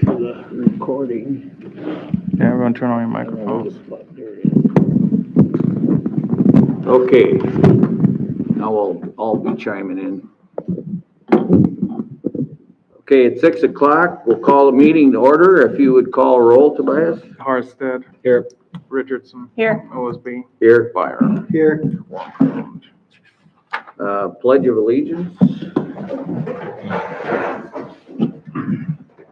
for the recording. Yeah, everyone turn on your microphones. Okay, now we'll all be chiming in. Okay, it's 6 o'clock. We'll call the meeting to order. If you would call roll, Tobias. Harstead. Here. Richardson. Here. OSB. Here. Fire. Here. Pledge of Allegiance.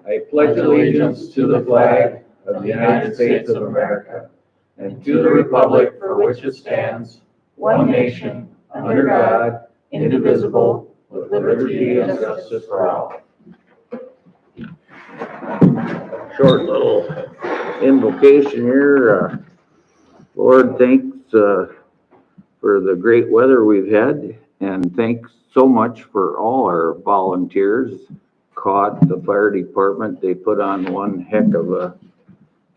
I pledge allegiance to the flag of the United States of America and to the republic for which it stands, one nation, under God, indivisible, with liberty and justice for all. Short little invocation here. Lord, thanks for the great weather we've had, and thanks so much for all our volunteers. Caught the fire department, they put on one heck of a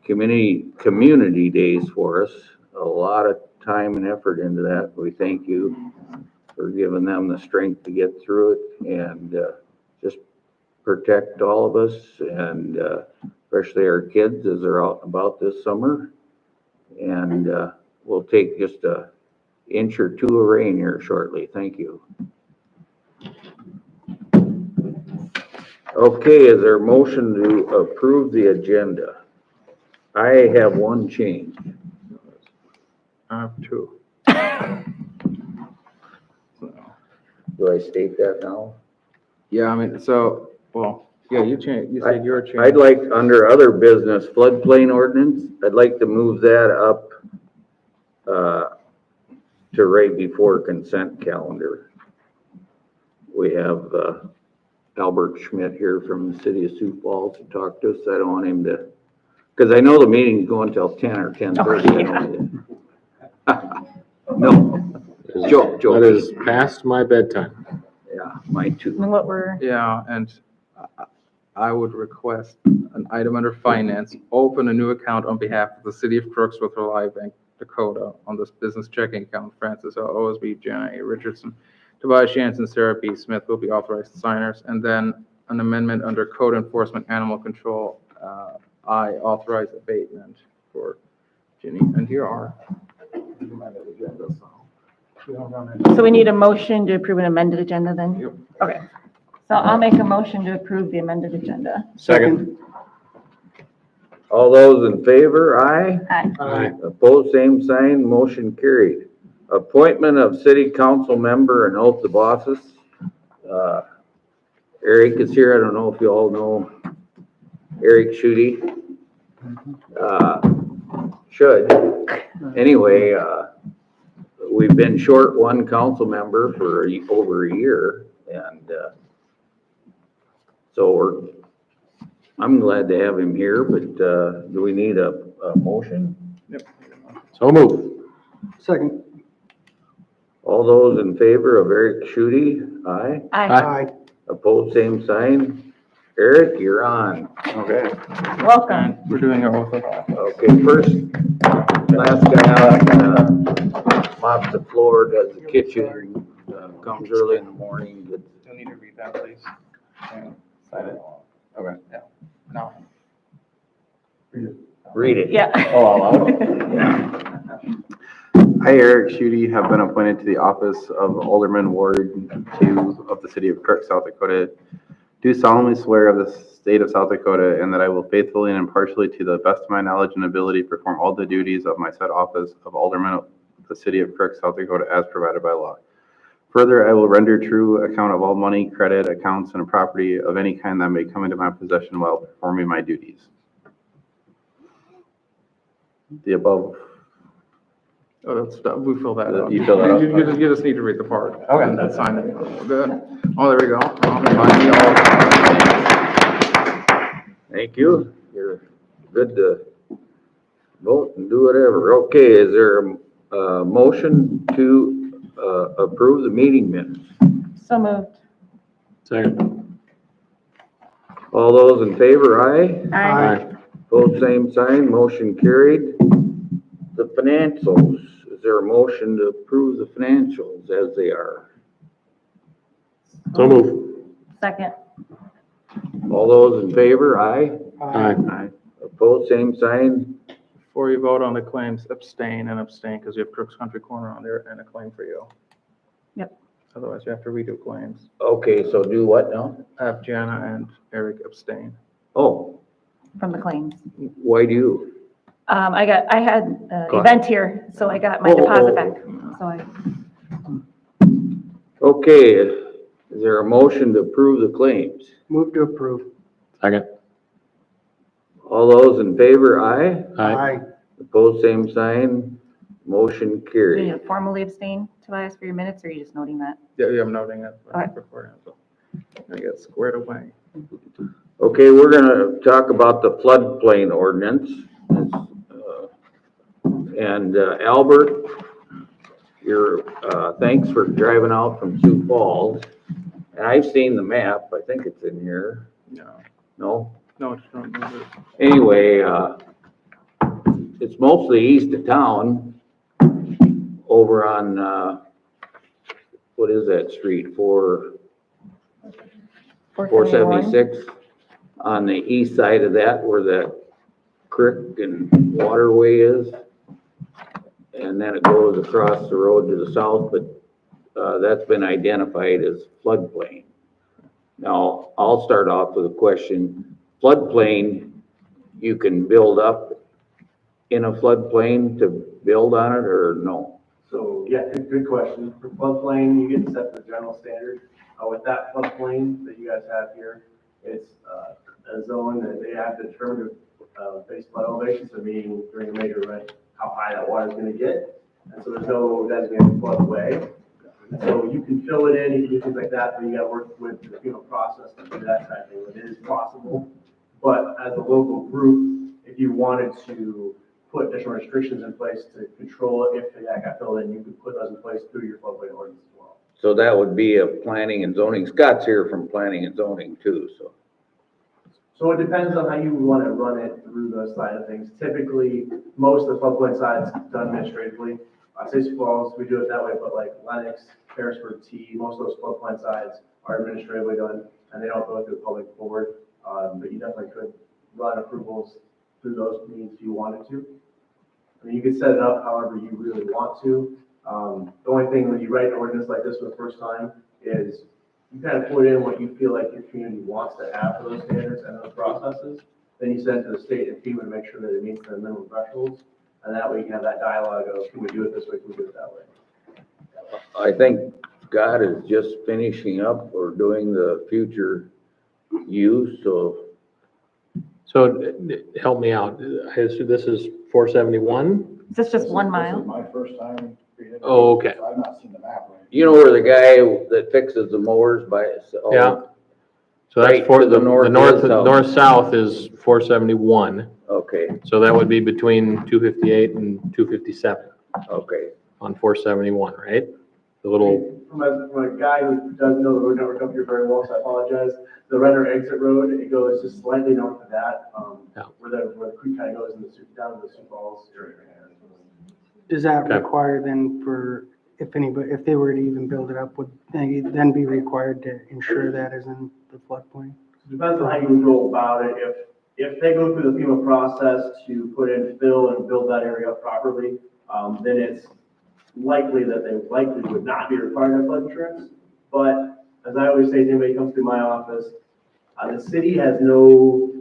community days for us. A lot of time and effort into that. We thank you for giving them the strength to get through it and just protect all of us, and especially our kids as they're out and about this summer. And we'll take just an inch or two of rain here shortly. Thank you. Okay, is there a motion to approve the agenda? I have one change. I have two. So, Do I state that now? yeah, I mean, so, well, yeah, you said your change. I'd like, under other business, floodplain ordinance, I'd like to move that up to right before consent calendar. We have Albert Schmidt here from the city of Sioux Falls to talk to us. I don't want him to, because I know the meeting's going till 10 or 10:30. No, joke. That is past my bedtime. Yeah, mine too. What we're, Yeah, and I would request an item under finance, open a new account on behalf of the city of Crooksville for Live Bank Dakota on this business checking account. Francis L. OSB, Jenna A. Richardson, Tobias Jansen, Sarah B. Smith will be authorized signers. And then an amendment under code enforcement, animal control. I authorize abatement for Ginny. And here are. so we need a motion to approve an amended agenda then? Yep. Okay. So I'll make a motion to approve the amended agenda. Second. All those in favor, aye. Aye. Aye. Opposed, same sign, motion carried. Appointment of city council member and oath of office. Eric is here. I don't know if you all know Eric Schutte. Should. Anyway, we've been short one council member for over a year, and so I'm glad to have him here, but do we need a motion? So move. Second. All those in favor of Eric Schutte, aye. Aye. Opposed, same sign. Eric, you're on. Okay. Welcome. And we're doing our oath of office. Okay, first, last guy out, mops the floor, does the kitchen, comes early in the morning, but You'll need to read that, please. And sign it. Okay, yeah. No. read it. Yeah. Oh, out loud? Yeah. I, Eric Schutte, have been appointed to the office of Alderman Ward 2 of the city of Crook, South Dakota. Do solemnly swear of the state of South Dakota and that I will faithfully and impartially, to the best of my knowledge and ability, perform all the duties of my said office of Alderman of the city of Crook, South Dakota, as provided by law. Further, I will render true account of all money, credit, accounts, and property of any kind that may come into my possession while performing my duties. The above. Oh, that's, we fill that out. You fill that out? You just need to read the part. Okay. And then sign it. Good. Oh, there we go. Thank you. You're good to vote and do whatever. Okay, is there a motion to approve the meeting minutes? So moved. Second. All those in favor, aye. Aye. Both same sign, motion carried. The financials, is there a motion to approve the financials as they are? So move. Second. All those in favor, aye. Aye. Aye. Opposed, same sign. Before you vote on the claims, abstain, because you have Crooks Country Corner on there and a claim for you. Yep. Otherwise, you have to redo claims. Okay, so do what now? Have Jana and Eric abstain. Oh, From the claims. why do you? I had an Go event here, so I got my Oh, deposit oh. back. So Okay, is there a motion to approve the claims? Move to approve. Second. All those in favor, aye. Aye. Opposed, same sign. Motion do you carried. need to formally abstain, Tobias, for your minutes, or are you just noting that? Yeah, I'm noting it. Okay. Recording, so I get squared away. Okay, we're gonna talk about the floodplain ordinance. And Albert, thanks for driving out from Sioux Falls. And I've seen the map, I think it's in here. No, No? it's not. Anyway, it's mostly east of town, over on, what is that street, 476? On the east side of that, where the creek and waterway is. And then it goes across the road to the south, but, that's been identified as floodplain. Now, I'll start off with a question. Floodplain, you can build up in a floodplain to build on it, or no? So, yeah, good question. For floodplain, you get set the general standard. With that floodplain that you guys have here, it's a zone that they have determined base flood elevation, so meaning during a major event, how high that water is going to get. And so there's no designated floodway. So you can fill it in, you can do things like that, but you got to work with the FEMA process to do that type of thing. It is possible, but as a local group, if you wanted to put additional restrictions in place to control it, if that got filled in, you could put those in place through your floodplain ordinance as well. So that would be a planning and zoning. Scott's here from planning and zoning too, so. So it depends on how you want to run it through those side of things. Typically, most of the floodplain sides done administratively. Sioux Falls, we do it that way, but like Lennox, Harrisburg T, most of those floodplain sides are administratively done, and they don't go through a public board. But you definitely could run approvals through those means if you wanted to. I mean, you could set it up however you really want to. The only thing when you write an ordinance like this for the first time is you kind of put in what you feel like your community wants to have for those standards and those processes. Then you send it to the state and FEMA to make sure that it meets the minimum thresholds. And that way you can have that dialogue of, can we do it this way, can we do it that way? I think Scott is just finishing up or doing the future use, so. So help me out. I assume this is 471? Is this just This 1 is mile? my first time reading it. Oh, okay. So I've not seen the map right. You know where the guy that fixes the mowers by itself? Yeah. So Right that's for to the north and south. north-south is 471. Okay, So that would be between 258 and 257 okay. on 471, right? The little, From a guy who doesn't know the road network up here very well, so I apologize. The Renner exit road, it goes just slightly north of that, Yeah. where the creek kind of goes in the down to the Sioux Falls area. Does that Okay. require then for, if anybody, if they were to even build it up, would they then be required to ensure that is in the floodplain? Depends on how you would go about it. If they go through the FEMA process to put in fill and build that area up properly, then it's likely that they likely would not be required to have flood insurance. But as I always say to anybody who comes through my office, the city has no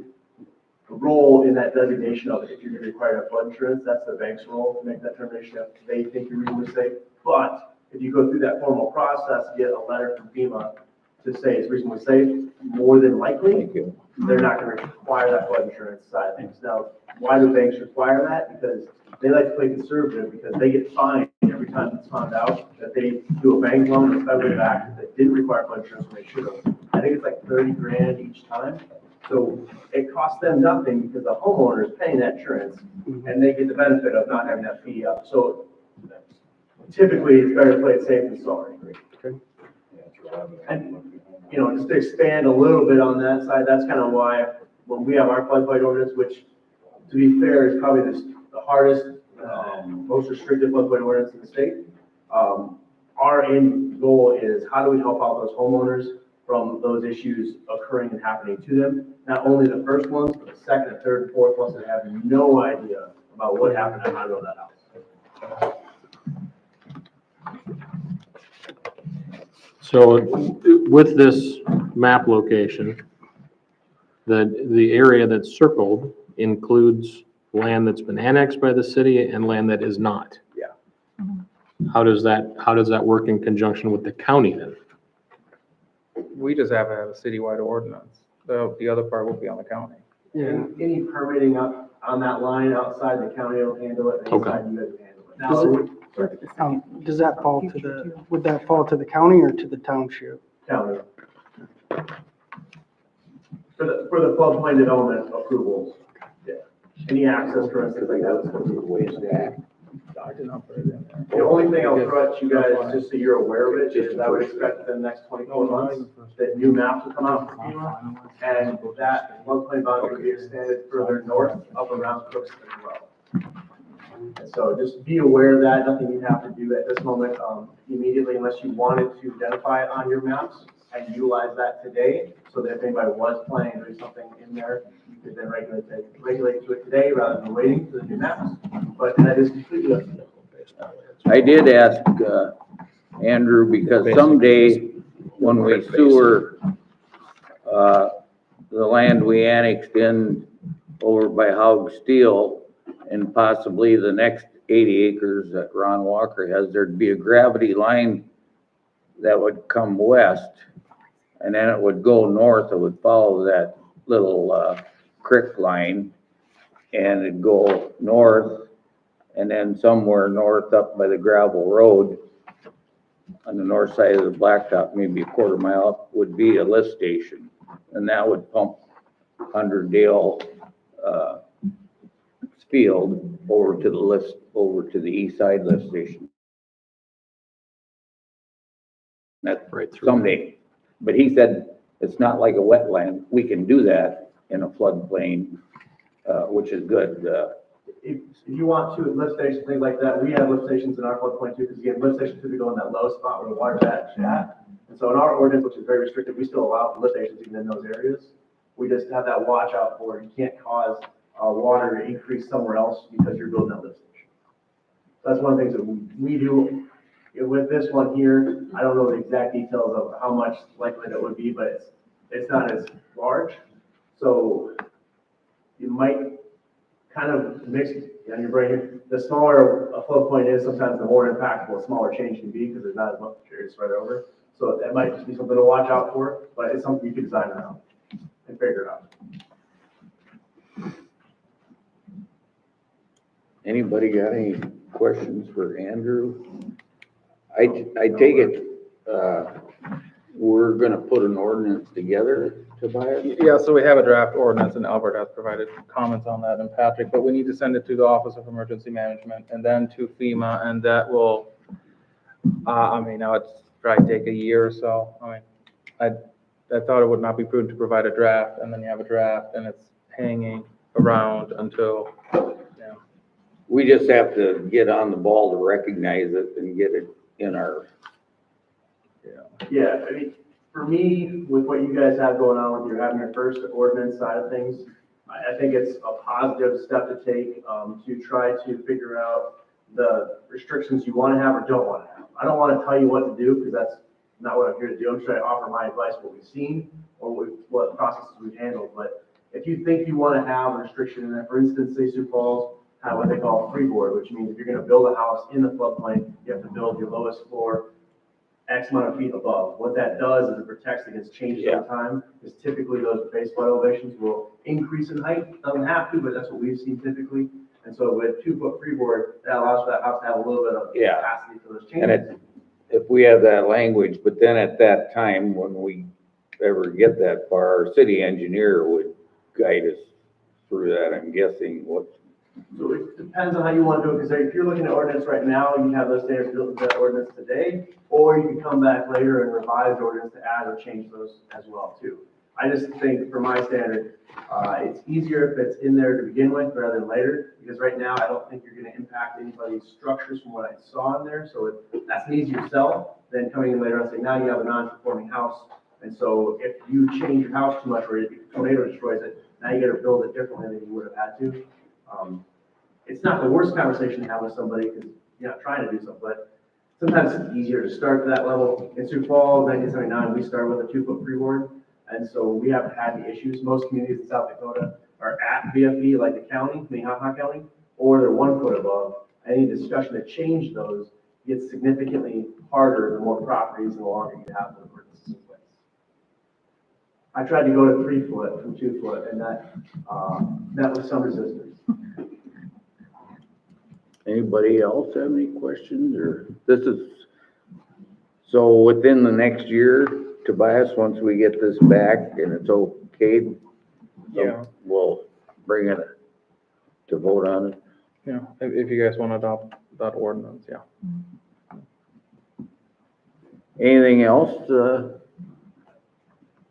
role in that designation of if you're going to require to have flood insurance. That's the bank's role to make that determination if they think you're reasonably safe. But if you go through that formal process, get a letter from FEMA to say it's reasonably safe, more than likely, Thank you. they're not going to require that flood insurance side of things. Now, why do banks require that? Because they like to play conservative, because they get fined every time it's found out that they do a bank loan that's federally backed that didn't require flood insurance when they should have. I think it's like 30 grand each time. So it costs them nothing because the homeowner is paying that insurance and they get the benefit of not having that fee up. So typically it's better to play it safe than sorry. And, you know, just to expand a little bit on that side, that's kind of why when we have our floodplain ordinance, which to be fair is probably the hardest, most restrictive floodplain ordinance in the state. Our end goal is how do we help out those homeowners from those issues occurring and happening to them. Not only the first ones, but the second, and third, and fourth ones that have no idea about what happened and how to build that house. So with this map location, the area that's circled includes land that's been annexed by the city and land that is not. Yeah. How does that work in conjunction with the county then? We just have to have a citywide ordinance. The other part will be on the county. Yeah. Any permitting up on that line outside the county will handle it, and Okay. inside you guys will handle it. Now, Does that fall to would that fall to the county or to the township? county. For the floodplain development approvals, yeah. Any access, for instance, like that. I did not put it in there. The only thing I'll throw at you guys, just so you're aware of it, is I would expect in the next 24 months that new maps will come out from FEMA, and that floodplain boundary will be extended further north up around Crooks as well. And so just be aware of that, nothing you have to do at this moment immediately unless you wanted to identify it on your maps and utilize that today, so that if anybody was planning to do something in there, you could then regulate to it today rather than waiting for the new maps. But that is completely up to you. I did ask, Andrew, because someday when we sewer, the land we annexed in over by Haug Steel and possibly the next 80 acres that Ron Walker has, there'd be a gravity line that would come west and then it would go north. It would follow that little, creek line and it'd go north and then somewhere north up by the gravel road on the north side of the blacktop, maybe a quarter mile up, would be a lift station. And that would pump Hundreddale, field over to the east side lift station. That's Right through. someday. But he said it's not like a wetland. We can do that in a floodplain, which is good. If you want to, lift stations, things like that, we have lift stations in our floodplain too, because again, lift stations typically go in that low spot where the water's actually at. And so in our ordinance, which is very restricted, we still allow for lift stations even in those areas. We just have that watch out for it. You can't cause water to increase somewhere else because you're building that lift station. That's one of the things that we do. With this one here, I don't know the exact details of how much likely that would be, but it's not as large. So you might kind of mix on your brain. The smaller a floodplain is, sometimes the more impactful a smaller change can be because there's not as much area spread over. So that might just be something to watch out for, but it's something you can design around and figure it out. Anybody got any questions for Andrew? I take it, we're gonna put an ordinance together to buy it? Yeah, so we have a draft ordinance and Albert has provided comments on that and Patrick, but we need to send it to the Office of Emergency Management and then to FEMA and that will, now it's probably take a year or so. I thought it would not be prudent to provide a draft and then you have a draft and it's hanging around until, We just have to get on the ball to recognize it and get it in our, Yeah, I mean, for me, with what you guys have going on with your having your first ordinance side of things, I think it's a positive step to take to try to figure out the restrictions you want to have or don't want to have. I don't want to tell you what to do because that's not what I'm here to do. I'm trying to offer my advice, what we've seen or what processes we've handled. But if you think you want to have a restriction in there, for instance, say Sioux Falls have what they call freeboard, which means if you're going to build a house in the floodplain, you have to build your lowest floor X amount of feet above. What that does is it protects against changes over time, because typically those base flood elevations will increase in height. Doesn't have to, but that's what we've seen typically. And so with 2-foot freeboard, that allows for that house to have a little bit of Yeah. capacity for those and changes. if we have that language, but then at that time, when we ever get that far, our city engineer would guide us through that, I'm guessing, what. So it depends on how you want to do it, because if you're looking at ordinance right now, you have those standards built into that ordinance today, or you can come back later and revise the ordinance to add or change those as well too. I just think for my standard, it's easier if it's in there to begin with rather than later, because right now I don't think you're going to impact anybody's structures from what I saw in there. So that's an easier sell than coming in later and saying, now you have a non-conforming house And so if you change your house too much or if a tornado destroys it, now you gotta build it differently than you would have had to. It's not the worst conversation to have with somebody because you're not trying to do something, but sometimes it's easier to start to that level. In Sioux Falls, 1979, we started with a 2-foot freeboard. And so we haven't had any issues. Most communities in South Dakota are at VFE, like the county, Minnehaha County, or they're 1 foot above. Any discussion to change those gets significantly harder the more properties and the longer you have the ordinances in place. I tried to go to 3 foot from 2 foot, and that was some resistance. Anybody else have any questions, or this is, so within the next year, Tobias, once we get this back and it's okay, Yeah. we'll bring it to vote on it. Yeah, if you guys want to adopt that ordinance, yeah. Anything else,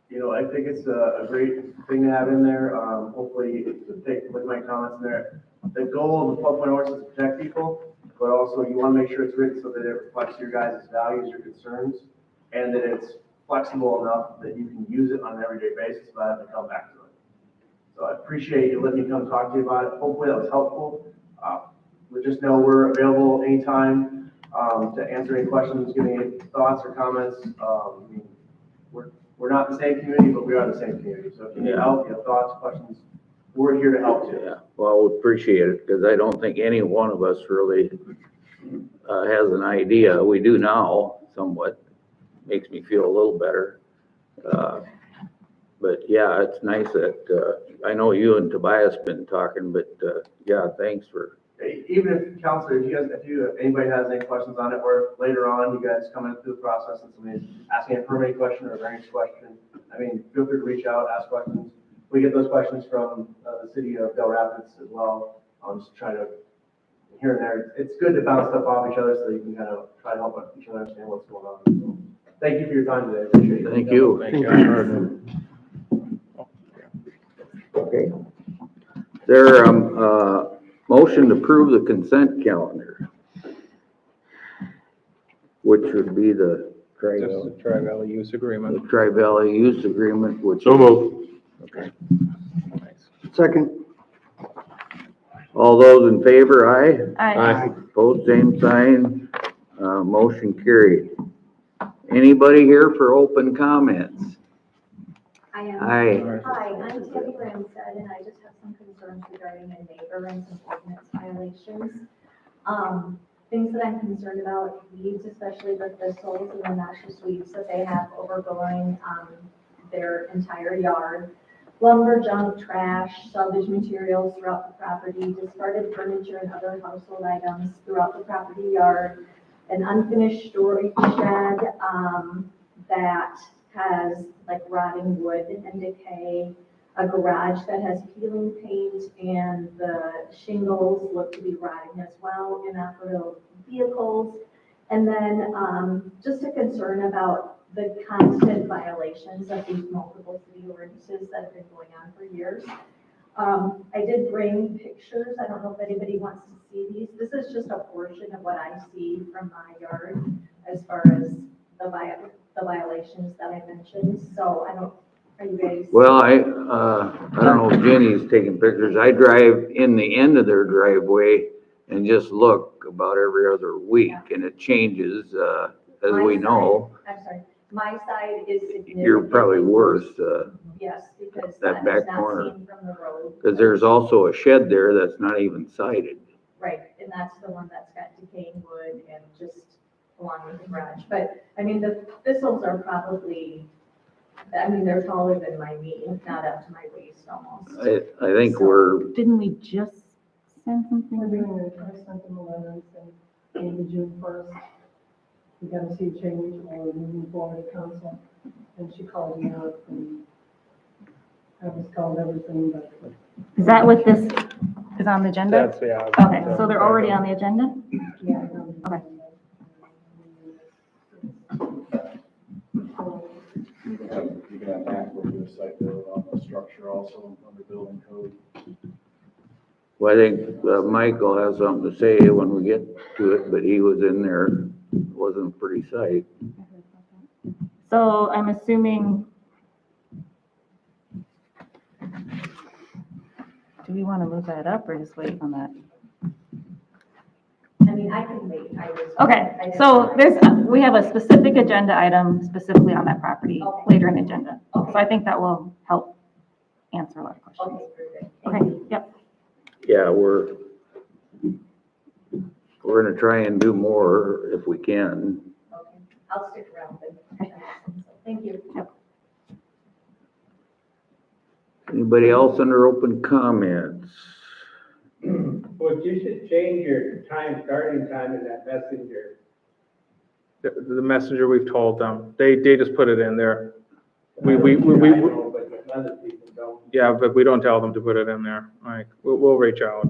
You know, I think it's a great thing to have in there. Hopefully, to take with my comments in there. The goal of the floodplain ordinance is to protect people, but also you want to make sure it's written so that it reflects your guys' values, your concerns, and that it's flexible enough that you can use it on an everyday basis without having to come back to it. So I appreciate you letting me come talk to you about it. Hopefully that was helpful. We just know we're available anytime to answer any questions, give any thoughts or comments. I mean, we're not the same community, but we are the same community. So if you need help, you have thoughts, questions, we're here to help too. yeah, well, we appreciate it, because I don't think any one of us really has an idea. We do now, somewhat, makes me feel a little better. But yeah, it's nice that, I know you and Tobias been talking, but, yeah, thanks for, Even if, counselor, if anybody has any questions on it, or later on, you guys come in through the process and somebody's asking a permitting question or a variance question, I mean, feel free to reach out, ask questions. We get those questions from the city of Del Rapids as well. I'm just trying to, here and there, it's good to bounce stuff off each other so you can kind of try to help each other understand what's going on. So, thank you for your time today, appreciate it. thank you. Thank you. Okay. There, motion to approve the consent calendar, which would be the Just the Tri-Valley use agreement. Tri-Valley use agreement, which. So moved. Okay. Nice. Second. All those in favor, aye? Aye. Opposed, same sign. Motion carried. Anybody here for open comments? I am. Aye. Hi, I'm Tammy Ramstead, and I just have some concerns regarding my neighbor and some ordinance violations. Things that I'm concerned about, weeds, especially the thistles and the noxious weeds that they have overgrowing their entire yard. Lumber, junk, trash, salvage materials throughout the property, discarded furniture and other household items throughout the property yard, an unfinished storage shed that has like rotting wood and decay, a garage that has peeling paint, and the shingles look to be rotting as well, inoperable vehicles. And then just a concern about the constant violations of these multiple city ordinances that have been going on for years. I did bring pictures. I don't know if anybody wants to see these. This is just a portion of what I see from my yard as far as the violations that I mentioned. So I don't, are you guys? Well, I don't know if Jenny's taking pictures. I drive in the end of their driveway and just look about every other week, and it changes, as My we side- know. I'm sorry, my side is significantly. You're probably worse, Yes, because that that is back not corner. seen from the road. because there's also a shed there that's not even sided. Right, and that's the one that's got decaying wood and just along with the garage. But, I mean, the thistles are probably, I mean, they're taller than my knee, if not up to my waist almost. I think we're, Didn't we just send something? I sent them a letter and said, maybe June 1st, we gotta see a change or moving forward to council. And she called me up and I was called everything, but Is that what this is on the agenda? That's, yeah. Okay, so they're already on the agenda? yeah. I don't know. Okay. You can have that, we'll do a site build on the structure also under building code. well, I think Michael has something to say when we get to it, but he was in there, wasn't a pretty sight. So I'm assuming, do we want to move that up or just wait on that? I mean, I can wait, I just. Okay, I just- so we have a specific agenda item specifically on that property later in the agenda. So I think that will help answer a lot of questions. Okay, perfect. Okay, yep. Yeah, we're gonna try and do more if we can. Okay, I'll stick around then. Thank you. Anybody else under open comments? Well, you should change your starting time in that messenger. The messenger, we've told them, they just put it in there. I know, but other people don't. Yeah, but we don't tell them to put it in there. Like, we'll reach out.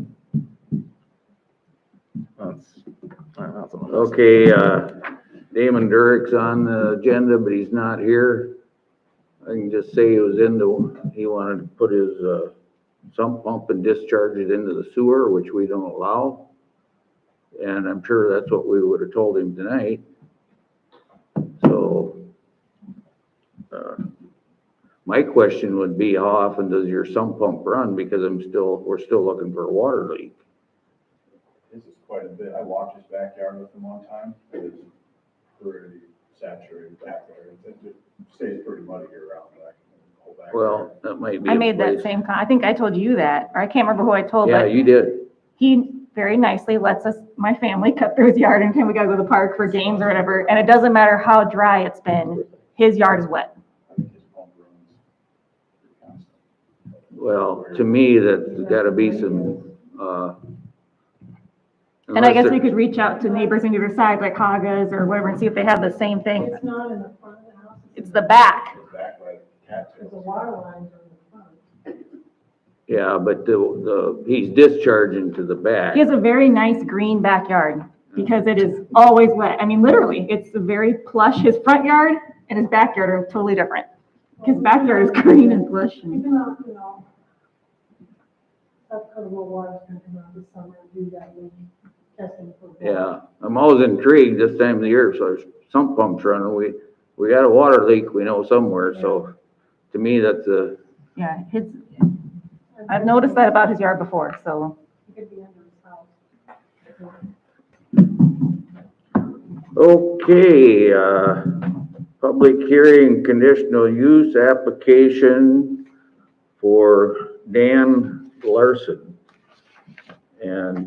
That's Okay, Damon Durick's on the agenda, but he's not here. I can just say he wanted to put his, sump pump and discharge it into the sewer, which we don't allow. And I'm sure that's what we would have told him tonight. So, my question would be, how often does your sump pump run? Because we're still looking for a water leak. This is quite a bit. I walked his backyard with him one time. It is pretty saturated back there. It stays pretty muddy year round, but I can go back there. Well, that might be. I a made that place- same, I think I told you that, or I can't remember who I told, Yeah, but you did. he very nicely lets us, my family, cut through his yard anytime we gotta go to the park for games or whatever, and it doesn't matter how dry it's been, his yard is wet. I think his pump runs pretty constant. Well, to me, that's gotta be some, And I guess unless we it- could reach out to neighbors on either side, like Hagas or whatever, and see if they have the same thing. It's not in the front of the house. It's the back. Goes back by the cat The tails. water lines are in the front. Yeah, but he's discharging to the back. He has a very nice green backyard because it is always wet. I mean, literally, it's a very plush, his front yard and his backyard are totally different. His backyard is green and plush and, Even though, that's kind of what water's gonna come out this summer and do that when testing for. Yeah, I'm always intrigued this time of the year, so there's sump pumps running. We got a water leak, we know somewhere, so to me, that's yeah, I've noticed that about his yard before, so. It could be under his house. okay, public hearing conditional use application for Dan Larson. And,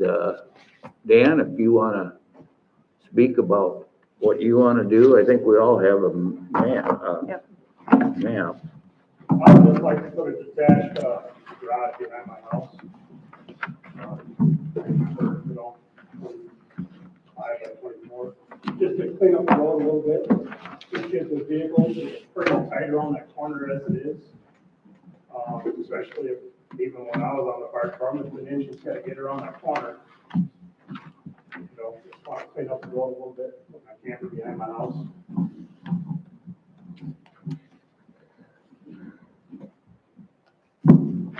Dan, if you wanna speak about what you wanna do, I think we all have a map. Yep. Map. I would just like to put a detached, garage behind my house. You know, 5 by 24, just to clean up the road a little bit. Just get the vehicles, it's pretty tight around that corner as it is. Especially if, even when I was on the fire department, the engine's gotta get around that corner. You know, just wanna clean up the road a little bit, with my camper behind my house.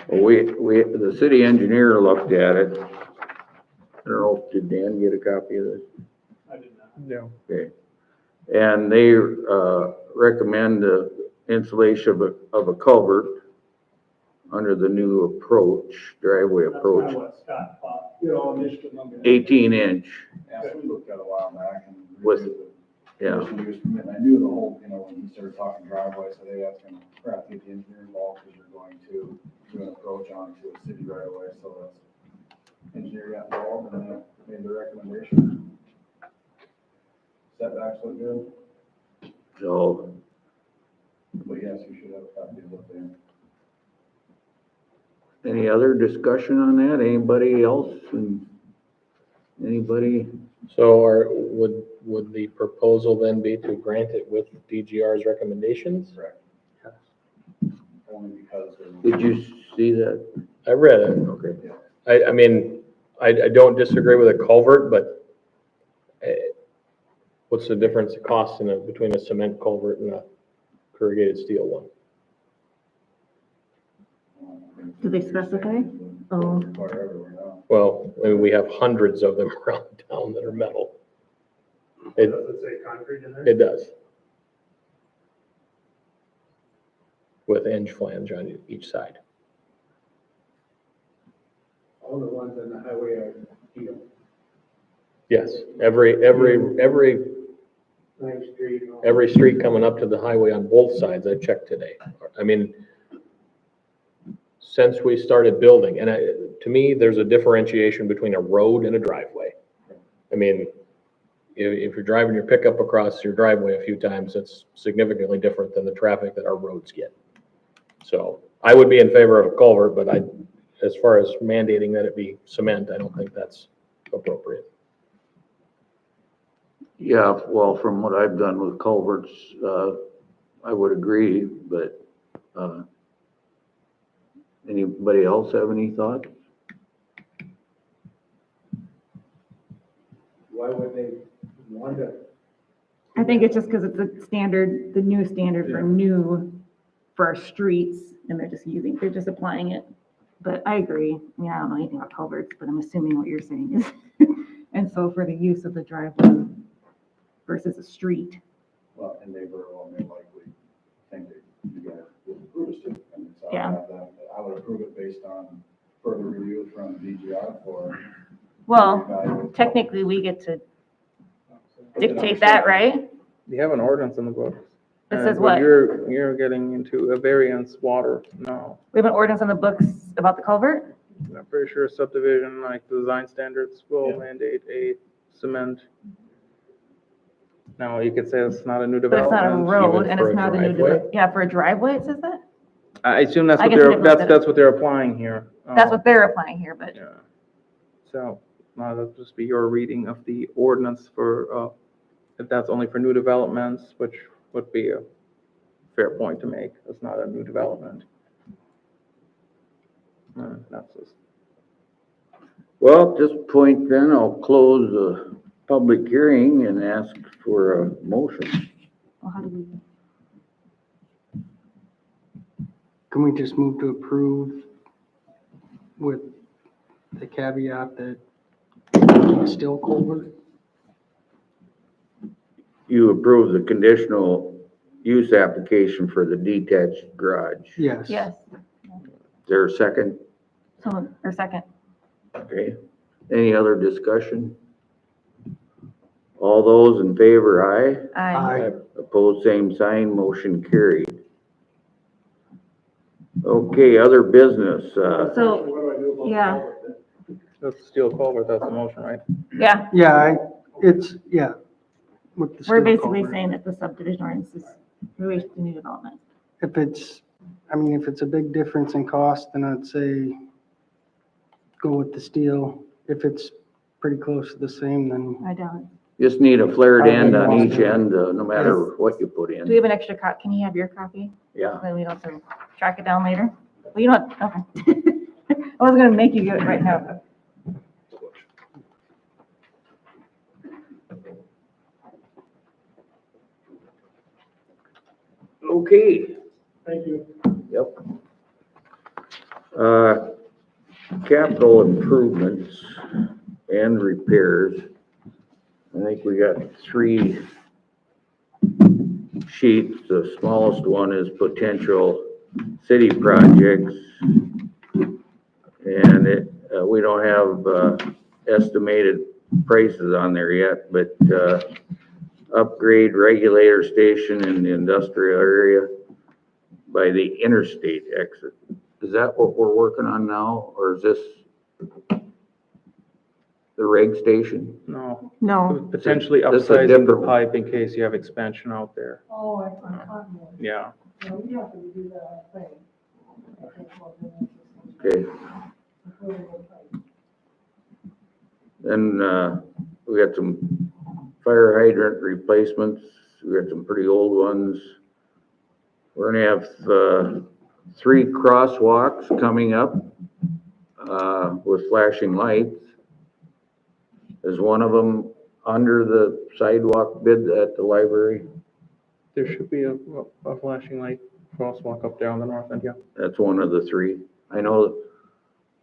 The city engineer looked at it. I don't know, did Dan get a copy of this? I did not. Yeah. Okay. And they, recommend the installation of a culvert under the new approach, driveway That's approach, kind of what Scott thought, you know, initially. 18-inch, Yeah, so we looked at a while back and. With- reviewed the yeah. conditional use permit, and I knew the whole, when he started talking driveway, so they asked him, we're gonna get the engineer involved, because you're going to do an approach onto a city right away, so the engineer got involved and made the recommendation. Setbacks look good, So, but yes, you should have a copy of what they. any other discussion on that? Anybody else? Anybody? So would the proposal then be to grant it with DGR's recommendations? Correct. Only because. Did you see that? I read it. Okay. I mean, I don't disagree with a culvert, but what's the difference in cost between a cement culvert and a corrugated steel one? Do they specify? Oh. Require everywhere now. Well, I mean, we have hundreds of them around town that are metal. It, Does it say concrete in there? it does. with hinge flange on each side. All the ones on the highway are steel, Yes, every Ninth Street. and all. every street coming up to the highway on both sides, I checked today. I mean, since we started building, and to me, there's a differentiation between a road and a driveway. I mean, if you're driving your pickup across your driveway a few times, it's significantly different than the traffic that our roads get. So I would be in favor of a culvert, but as far as mandating that it be cement, I don't think that's appropriate. Yeah, well, from what I've done with culverts, I would agree, but, anybody else have any thoughts? Why would they want to? I think it's just because it's a standard, the new standard for our streets, and they're just applying it. But I agree. I mean, I don't know anything about culverts, but I'm assuming what you're saying is, and so for the use of the driveway versus a street. Well, and they very well may likely think that you guys would approve it too. I mean, so Yeah. I would approve it based on further review from DGR for. Well, technically, we get to dictate that, right? We have an ordinance in the book. It says And what? You're getting into a variance water now. We have an ordinance on the books about the culvert? I'm pretty sure subdivision, like the design standards will Yeah. mandate a cement. Now, you could say it's not a new But it's not a development. road, even and for it's a not a new, driveway? yeah, for a driveway, it says that? I assume that's I what guess I they're, didn't look at it. that's what they're applying here. That's what they're applying here, but Yeah. So, that'll just be your reading of the ordinance for, if that's only for new developments, which would be a fair point to make. It's not a new development. That's just. Well, at this point then, I'll close the public hearing and ask for a motion. well, how do we? Can we just move to approve with the caveat that it's still culvert? You approve the conditional use application for the detached garage. Yes. Yes, Is there a second? someone, or second. Okay. Any other discussion? All those in favor, aye. Aye. Opposed, same sign, motion carried. Okay, other business, So, What do I do about the yeah. culvert then? That's steel culvert, that's a motion, right? Yeah, Yeah, with the we're steel basically culvert. saying that the subdivision ordinance is related to new development. If it's a big difference in cost, then I'd say go with the steel. If it's pretty close to the same, then I doubt it. just need a flared end on each end, no matter what you put Do we in. have an extra copy? Can you have your copy? Yeah. Then we don't have to track it down later? Well, you don't, okay. I was gonna make you do it right now. Okay. Thank you. Yep. Capital improvements and repairs. I think we got 3 sheets. The smallest one is potential city projects. And we don't have, estimated prices on there yet, but, upgrade regulator station in the industrial area by the interstate exit. Is that what we're working on now, or is this the reg station? No. No, Potentially This is a upsizing the different one. pipe in case you have expansion out there. Oh, on Cottonwood. Yeah. No, we have to do that, I think. I think we'll do that. Okay, Including the pipe. then, we got some fire hydrant replacements. We got some pretty old ones. We're gonna have, 3 crosswalks coming up, with flashing lights. Is one of them under the sidewalk bid at the library? There should be a flashing light crosswalk up there on the north end, yeah. That's one of the 3. I know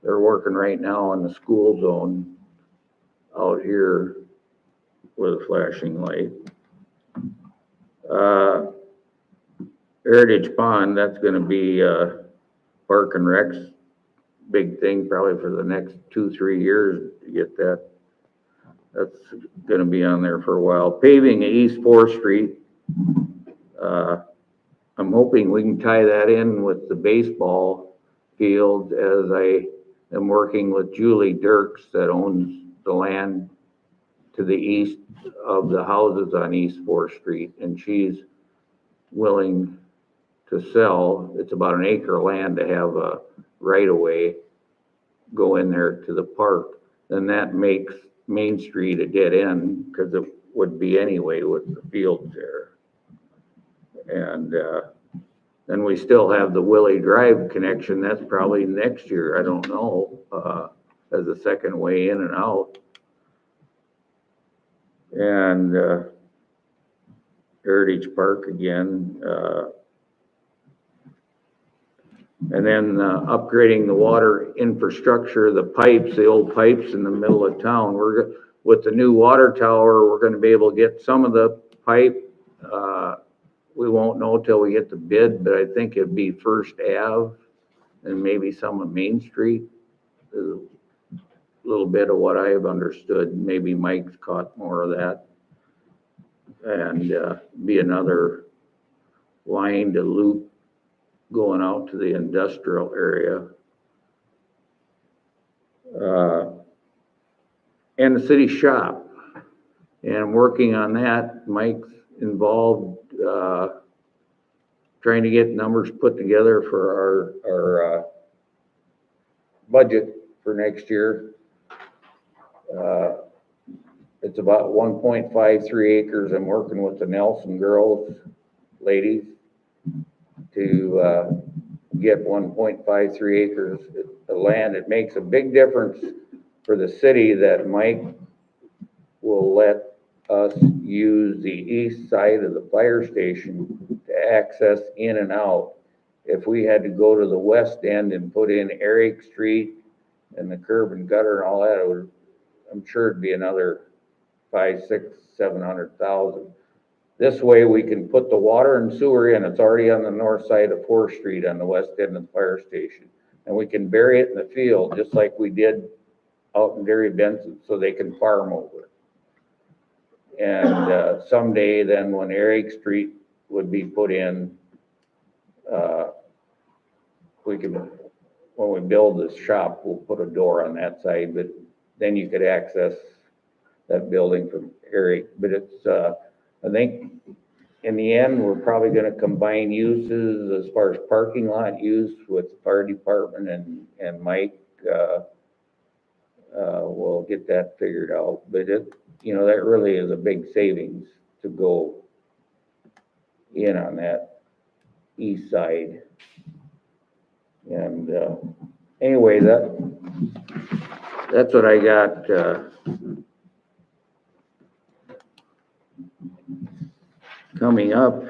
they're working right now on the school zone out here with a flashing light. Heritage Pond, that's gonna be, Park and Rec's big thing probably for the next 2-3 years to get that. That's gonna be on there for a while. Paving East 4th Street. I'm hoping we can tie that in with the baseball field, as I am working with Julie Dirks that owns the land to the east of the houses on East 4th Street, and she's willing to sell. It's about an acre of land to have a right of way go in there to the park. Then that makes Main Street a dead end, because it would be anyway with the fields there. And then we still have the Willie Drive connection. That's probably next year, I don't know, as a second way in and out. And Heritage Park again. And then upgrading the water infrastructure, the pipes, the old pipes in the middle of town. With the new water tower, we're gonna be able to get some of the pipe. We won't know till we get the bid, but I think it'd be First Ave and maybe some of Main Street. A little bit of what I've understood. Maybe Mike's caught more of that. And be another line to loop going out to the industrial area. And the city shop. And working on that, Mike's involved, trying to get numbers put together for our budget for next year. It's about 1.53 acres. I'm working with the Nelson girls, ladies, to get 1.53 acres of land. It makes a big difference for the city that Mike will let us use the east side of the fire station to access in and out. If we had to go to the west end and put in Eric Street and the curb and gutter and all that, it would, I'm sure it'd be another 500, 600, 700,000. This way we can put the water and sewer in. It's already on the north side of 4th Street on the west end of the fire station. And we can bury it in the field just like we did out in Derry Benson, so they can farm over it. And someday then when Eric Street would be put in, we can, when we build this shop, we'll put a door on that side, but then you could access that building from Eric. But it's, I think in the end, we're probably gonna combine uses as far as parking lot use with the fire department, and Mike, will get that figured out. But it, you know, that really is a big savings to go in on that east side. And anyway, that's what I got coming up.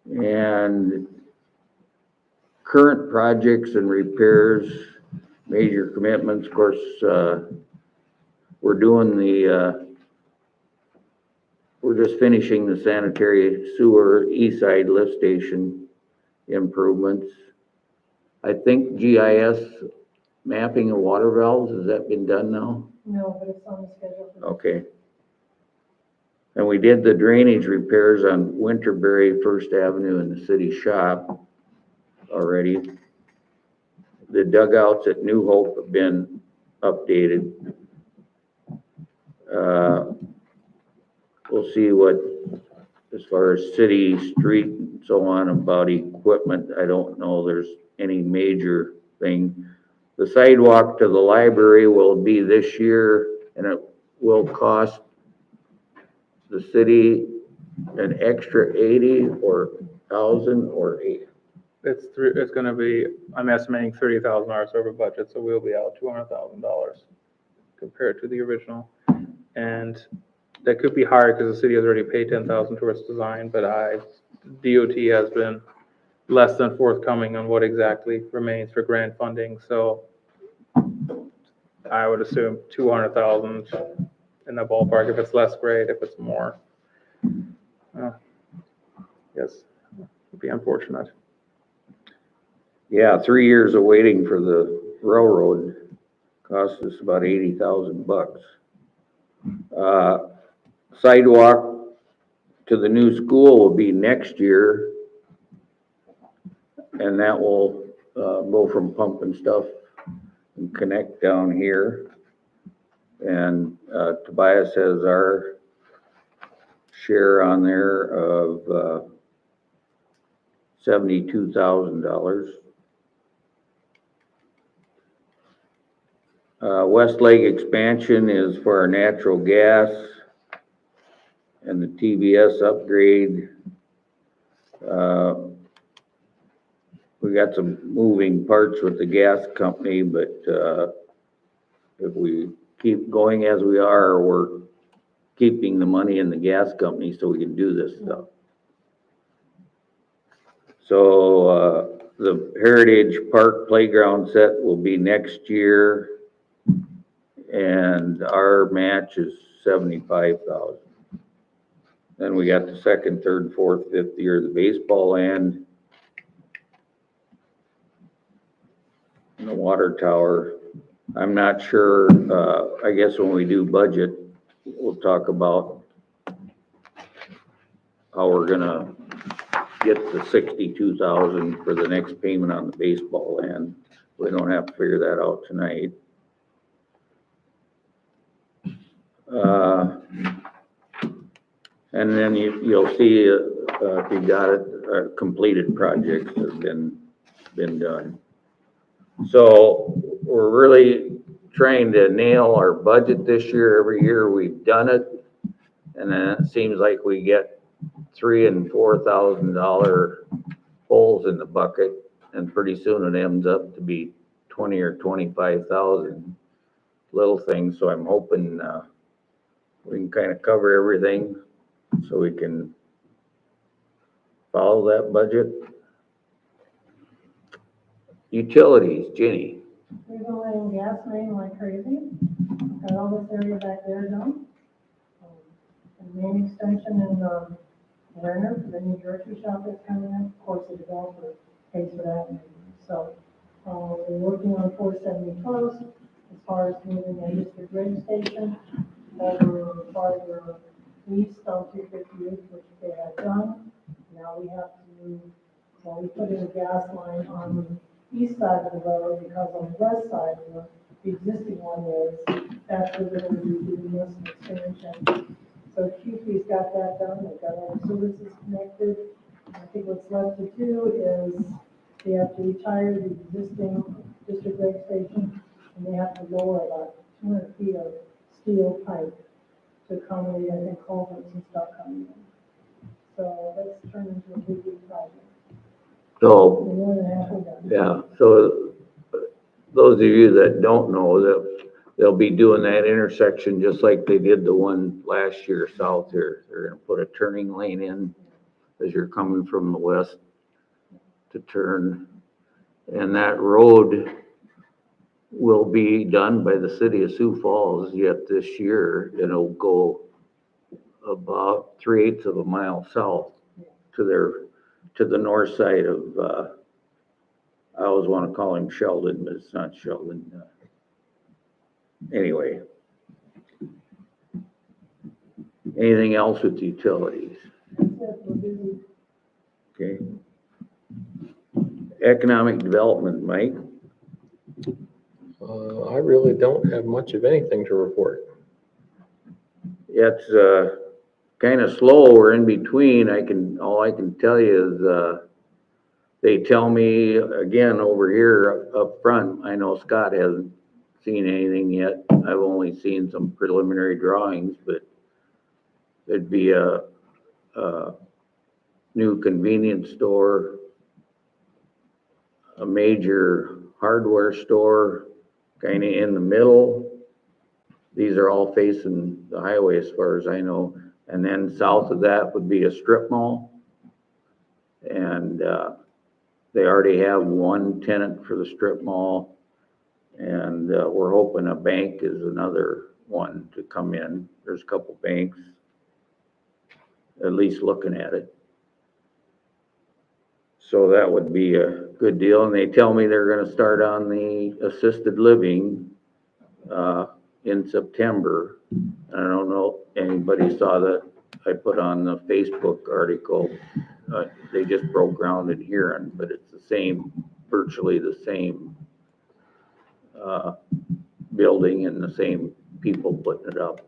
And current projects and repairs, major commitments. Of course, we're doing we're just finishing the sanitary sewer east side lift station improvements. I think GIS mapping of water valves, has that been done now? No, but it's on the schedule. Okay. And we did the drainage repairs on Winterberry, First Avenue and the city shop already. The dugouts at New Hope have been updated. We'll see what, as far as city, street, and so on about equipment, I don't know there's any major thing. The sidewalk to the library will be this year, and it will cost the city an extra 80 or 1,000 or 8. It's gonna be, I'm estimating $30,000 over budget, so we'll be out $200,000 compared to the original. And that could be higher because the city has already paid $10,000 towards design, but DOT has been less than forthcoming on what exactly remains for grant funding, so I would assume 200,000 in the ballpark. If it's less, great. If it's more, Yes, it'd be unfortunate. Yeah, 3 years of waiting for the railroad cost us about $80,000. Sidewalk to the new school will be next year. And that will, go from pump and stuff and connect down here. And, Tobias has our share on there of, $72,000. Westlake expansion is for our natural gas and the TBS upgrade. We got some moving parts with the gas company, but, if we keep going as we are, we're keeping the money in the gas company so we can do this stuff. So, the Heritage Park Playground set will be next year, and our match is 75,000. Then we got the second, third, fourth, fifth year, the baseball land, and the water tower. I'm not sure, I guess when we do budget, we'll talk about how we're gonna get the 62,000 for the next payment on the baseball land. We don't have to figure that out tonight. And then you'll see, if you got it, completed projects have been done. So we're really trying to nail our budget this year. Every year we've done it. And then it seems like we get $3,000 and $4,000 holes in the bucket, and pretty soon it ends up to be 20 or 25,000 little things. So I'm hoping, we can kind of cover everything so we can follow that budget. Utilities, Jenny. We've been laying gas main like crazy. Got all this area back there done. And main extension in, Werner for the new grocery shop that's coming in. Of course, the developer pays for that. So, we're working on 470 close as far as moving the district grade station over farther east on 258, which they had done. Now we have to move, well, we put in a gas line on the east side of the road because on the west side, the existing one is, that's where they're going to be doing this expansion. So QP's got that done, they've got all the services connected. I think what's left to do is they have to retire the existing district rate station, and they have to lower about 200 feet of steel pipe to accommodate, I think, culverts and stuff coming in. So that's turned into a big project. So, We're more than halfway done. yeah, so those of you that don't know, that they'll be doing that intersection just like they did the one last year south here. They're gonna put a turning lane in as you're coming from the west to turn. And that road will be done by the city of Sioux Falls yet this year. It'll go about 3/8 of a mile south to the north side of, I always want to call him Sheldon, but it's not Sheldon. Anyway. Anything else with utilities? That's it, we're busy. Okay. Economic development, Mike? I really don't have much of anything to report. It's, kind of slow. We're in between. All I can tell you is, they tell me again over here up front, I know Scott hasn't seen anything yet. I've only seen some preliminary drawings, but there'd be a new convenience store, a major hardware store, kind of in the middle. These are all facing the highway as far as I know. And then south of that would be a strip mall. And they already have one tenant for the strip mall. And we're hoping a bank is another one to come in. There's a couple banks at least looking at it. So that would be a good deal, and they tell me they're gonna start on the assisted living, in September. I don't know, anybody saw that, I put on the Facebook article, they just broke ground in Huron, but it's the same, virtually the same, building and the same people putting it up.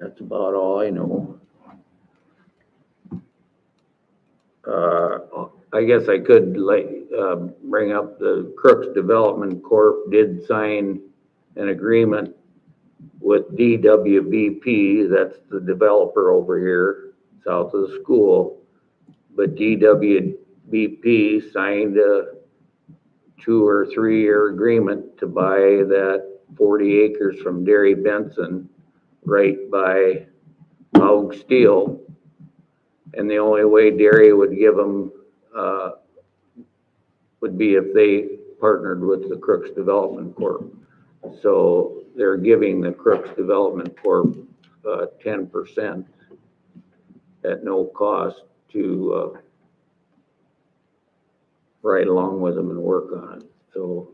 That's about all I know. I guess I could bring up the Crooks Development Corp. did sign an agreement with DWBP, that's the developer over here, south of the school. But DWBP signed a 2 or 3 year agreement to buy that 40 acres from Derry Benson right by Haug Steel. And the only way Derry would give them, would be if they partnered with the Crooks Development Corp. So they're giving the Crooks Development Corp 10% at no cost to ride along with them and work on it. So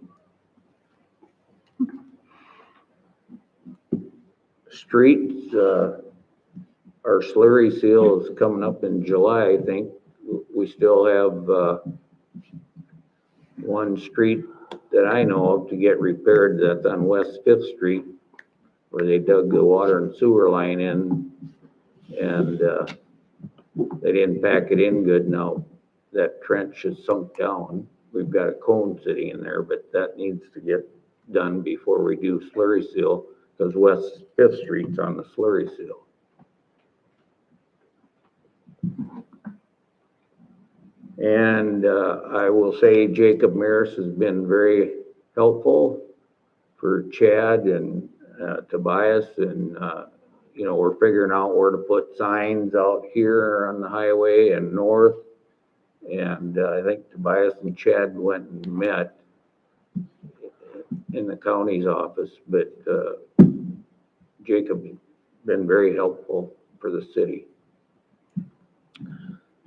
streets, our slurry seal is coming up in July, I think. We still have one street that I know of to get repaired, that's on West Fifth Street, where they dug the water and sewer line in, and they didn't pack it in good. Now that trench is sunk down. We've got a cone sitting in there, but that needs to get done before we do slurry seal, because West Fifth Street's on the slurry seal. And I will say Jacob Maris has been very helpful for Chad and Tobias, and you know, we're figuring out where to put signs out here on the highway and north. And I think Tobias and Chad went and met in the county's office, but Jacob's been very helpful for the city.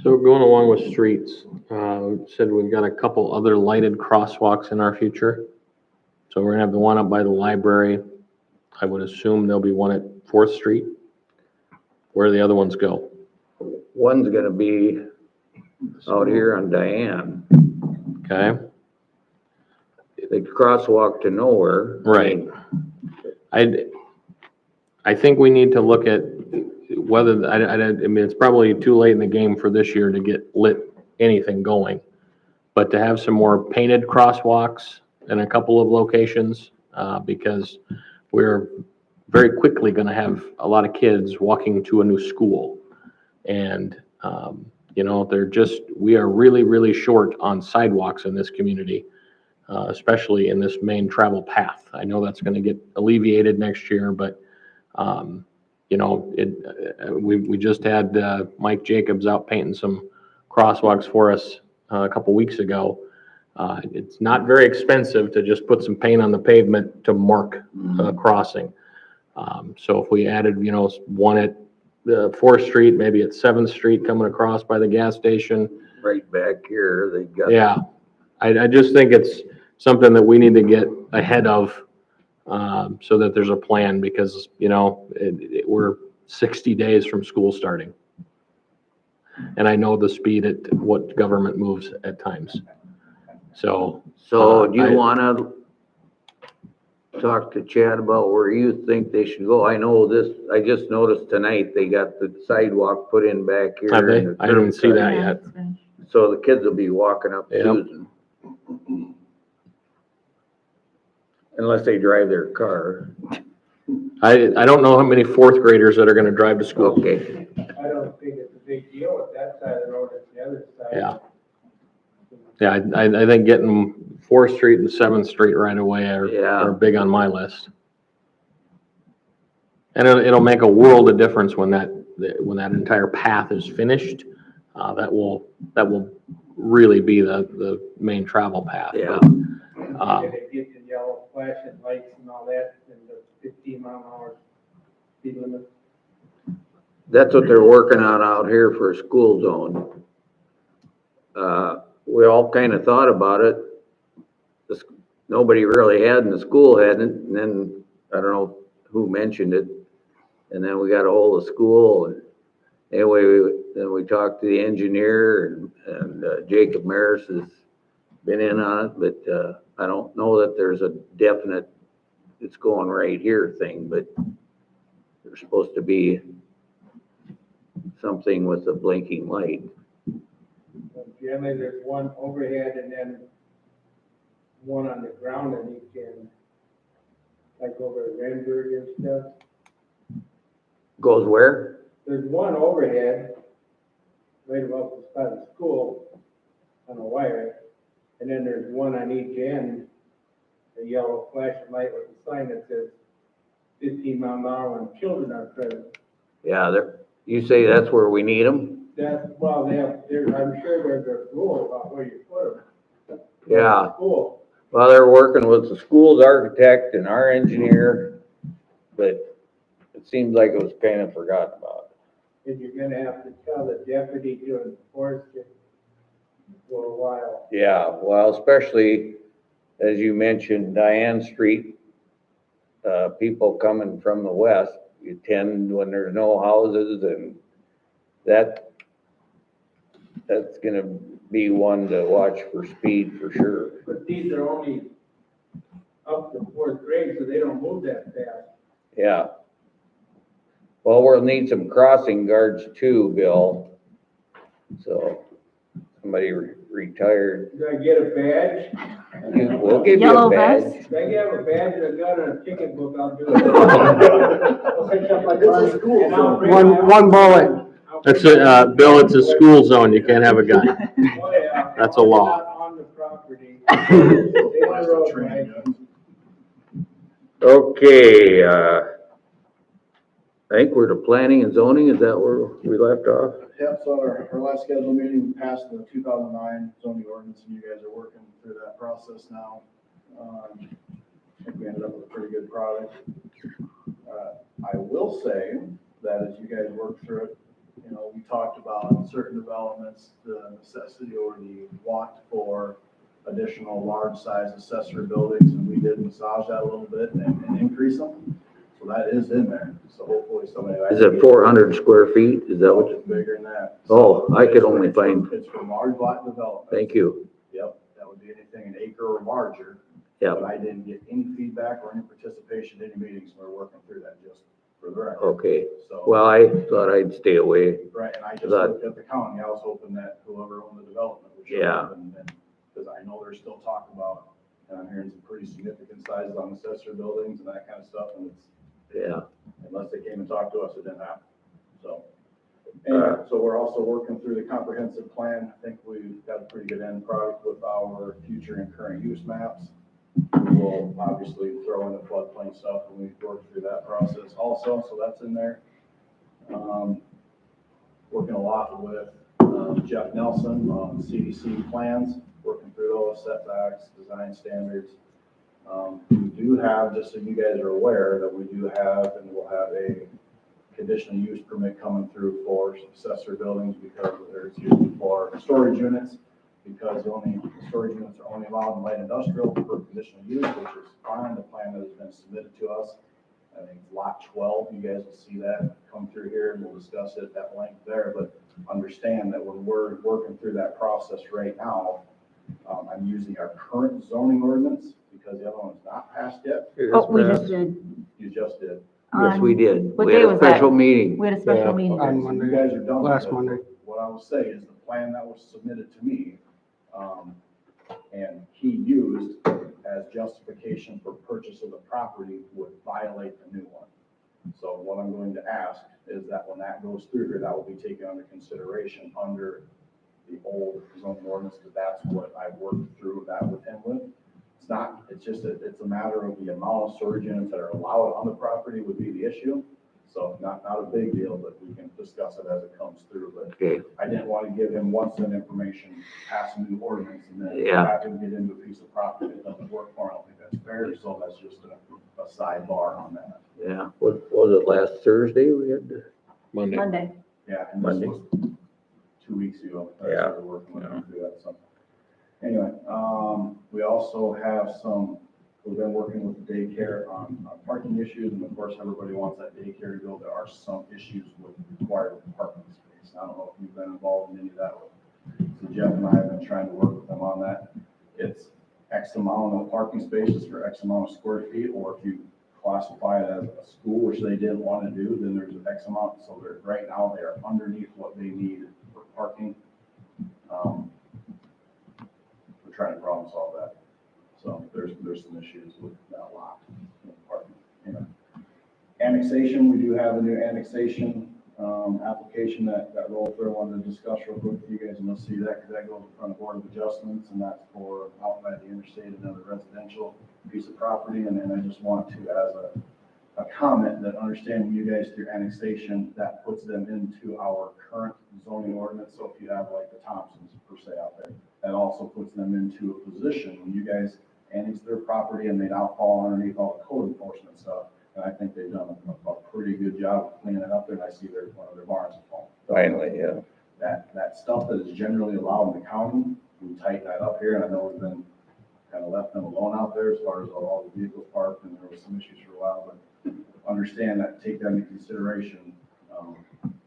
So going along with streets, said we've got a couple other lighted crosswalks in our future. So we're gonna have the one up by the library. I would assume there'll be one at 4th Street. Where do the other ones go? One's gonna be out here on Diane. Okay, The crosswalk to nowhere. right. I think we need to look at whether, I mean, it's probably too late in the game for this year to get lit anything going. But to have some more painted crosswalks in a couple of locations, because we're very quickly gonna have a lot of kids walking to a new school. And, you know, we are really, really short on sidewalks in this community, especially in this main travel path. I know that's gonna get alleviated next year, but, you know, we just had Mike Jacobs out painting some crosswalks for us a couple weeks ago. It's not very expensive to just put some paint on the pavement to mark a crossing. So if we added, you know, one at 4th Street, maybe at 7th Street coming across by the gas station. Right back here, they got. Yeah, I just think it's something that we need to get ahead of, so that there's a plan, because, you know, we're 60 days from school starting. And I know the speed at what government moves at times. So. So do you wanna talk to Chad about where you think they should go? I know this, I just noticed tonight they got the sidewalk put in back here. Have they? and the I didn't see curb that cut. yet. it's finished. So the kids will be walking up Yep. Susan. Unless they drive their car. I don't know how many 4th graders that are gonna drive to school. Okay, I don't think it's a big deal with that side of the road, it's the other side. Yeah. Yeah, I think getting 4th Street and 7th Street right away Yeah. are big on my list. And it'll make a world of difference when that entire path is finished. That will really be the main travel path. Yeah. But, If they get the yellow flashing lights and all that, and the 15 mile an hour speed limit. that's what they're working on out here for a school zone. We all kind of thought about it. Nobody really had, and the school hadn't, and then, I don't know who mentioned it. And then we got a hold of school, and anyway, then we talked to the engineer, and Jacob Maris has been in on it, but I don't know that there's a definite, it's going right here thing, but there's supposed to be something with a blinking light. Generally, there's one overhead and then one on the ground and each end, like over at Renberg and stuff. Goes where? There's one overhead right above the side of the school on a wire, and then there's one on each end, a yellow flashing light with a sign that says 15 mile an hour when children are present. Yeah, you say that's where we need them? That, well, I'm sure there's a rule about where you put them. Yeah. School. Well, they're working with the school's architect and our engineer, but it seems like it was kind of forgotten about. And you're gonna have to tell the deputy to enforce it for a while. Yeah, well, especially as you mentioned, Diane Street, people coming from the west, you tend when there's no houses, and that's gonna be one to watch for speed for sure. But these are only up to fourth grade, so they don't move that fast. Yeah. Well, we'll need some crossing guards too, Bill. So somebody retired. Do I get a badge? We'll give you Yellow a badge. vest? If I have a badge and a gun and a ticket book, I'll do it. It's a school And I'll bring my own- One bullet. That's it, Bill, it's a school zone, you can't have a gun. Oh, yeah. That's a law. Not on the property. They want to road, right? Okay, I think we're to planning and zoning. Is that where we left off? Yep, so our last scheduled meeting, we passed the 2009 zoning ordinance, and you guys are working through that process now. I think we ended up with a pretty good product. I will say that as you guys work through it, you know, we talked about certain developments, the necessity or the want for additional large-size accessory buildings, and we did massage that a little bit and increase them. So that is in there, so hopefully somebody. Is it 400 square feet? Is that what? It's bigger than that. Oh, I could only find, It's for large lot development. thank you. Yep, that would be anything an acre or larger. Yeah, But I didn't get any feedback or any participation in any meetings, we're working through that just for the record. okay. So, Well, I thought I'd stay away. right, and I just that- looked at the county, I was hoping that whoever owned the development would show Yeah. up and, because I know there's still talk about, and I'm hearing some pretty significant sizes on accessory buildings and that kind of stuff, and it's, Yeah, unless they came and talked to us, it didn't happen, so. Anyway, so we're also working through the comprehensive plan. I think we've got a pretty good end product with our future and current use maps. We will obviously throw in the floodplain stuff when we work through that process also, so that's in there. Working a lot with Jeff Nelson on CDC plans, working through those setbacks, design standards. We do have, just so you guys are aware, that we do have and we'll have a conditional use permit coming through for accessory buildings because there's used for storage units, because storage units are only allowed in light industrial for conditional use, which is fine. The plan that has been submitted to us, I think it's lot 12, you guys will see that come through here and we'll discuss it at length there, but understand that when we're working through that process right now, I'm using our current zoning ordinance because the other one's not passed yet. Oh, we just did. You just did. yes, we did. What We day had a was that? special meeting. We had a special Yeah. meeting. On So Monday. you guys are done. with Last it. Monday. What I will say is the plan that was submitted to me, and he used as justification for purchase of the property would violate the new one. So what I'm going to ask is that when that goes through here, that will be taken under consideration under the old zoning ordinance, because that's what I worked through that with him with. It's not, it's just, it's a matter of the amount of storage units that are allowed on the property would be the issue. So not a big deal, but we can discuss it as it comes through, but Okay, I didn't want to give him once that information, pass a new ordinance, and then Yeah. have him get into a piece of property that doesn't work for him. I don't think that's fair, so that's just a sidebar on that. yeah. What was it, last Thursday we had? Monday. Monday. Yeah, and this Monday. was 2 weeks ago. I Yeah. started working with them through that, so. Anyway, we also have we've been working with the daycare on parking issues, and of course, everybody wants that daycare to go. There are some issues with required parking space. I don't know if you've been involved in any of that. So Jeff and I have been trying to work with them on that. It's X amount of parking spaces for X amount of square feet, or if you classify it as a school, which they didn't want to do, then there's an X amount. So right now, they are underneath what they need for parking. We're trying to problem solve that. So there's some issues with that lot, with parking. Anyway. Annexation, we do have a new annexation application that rolled through. I wanted to discuss real quick with you guys, and you'll see that, because that goes in front of Board of Adjustments, and that's for out by the interstate, another residential piece of property. And then I just want to, as a comment, that understand you guys through annexation, that puts them into our current zoning ordinance. So if you have like the Thompsons per se out there, that also puts them into a position when you guys annex their property and they now fall underneath all the code enforcement stuff. And I think they've done a pretty good job of cleaning it up there, and I see one of their barns is falling. Finally, yeah. That stuff that is generally allowed in the county, we tighten that up here, and I know we've been kind of left them alone out there as far as all the vehicles parked, and there was some issues for a while, but understand that, take that into consideration,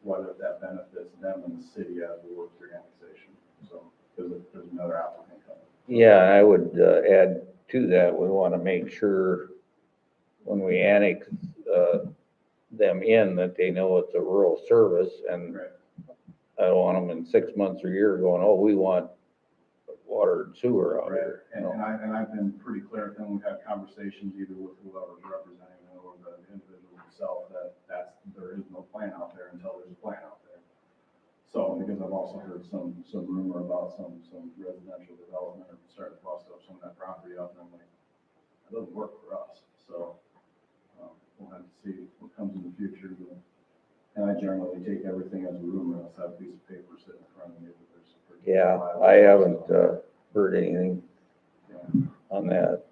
whether that benefits them and the city as we work through annexation. So, there's another applicant coming. Yeah, I would add to that, we want to make sure when we annex them in, that they know it's a rural service, and Right. I don't want them in 6 months or a year going, oh, we want water and sewer out here. And I've been pretty clear with them. We've had conversations either with whoever's representing them or the individual himself that there is no plan out there until there's a plan out there. So, because I've also heard some rumor about some residential development or starting to bust up some of that property out there. I'm like, that doesn't work for us. So, we'll have to see what comes in the future. And I generally take everything as a rumor. I'll have a piece of paper sitting in front of me. But there's some pretty Yeah, reliable I haven't stuff. heard anything on that.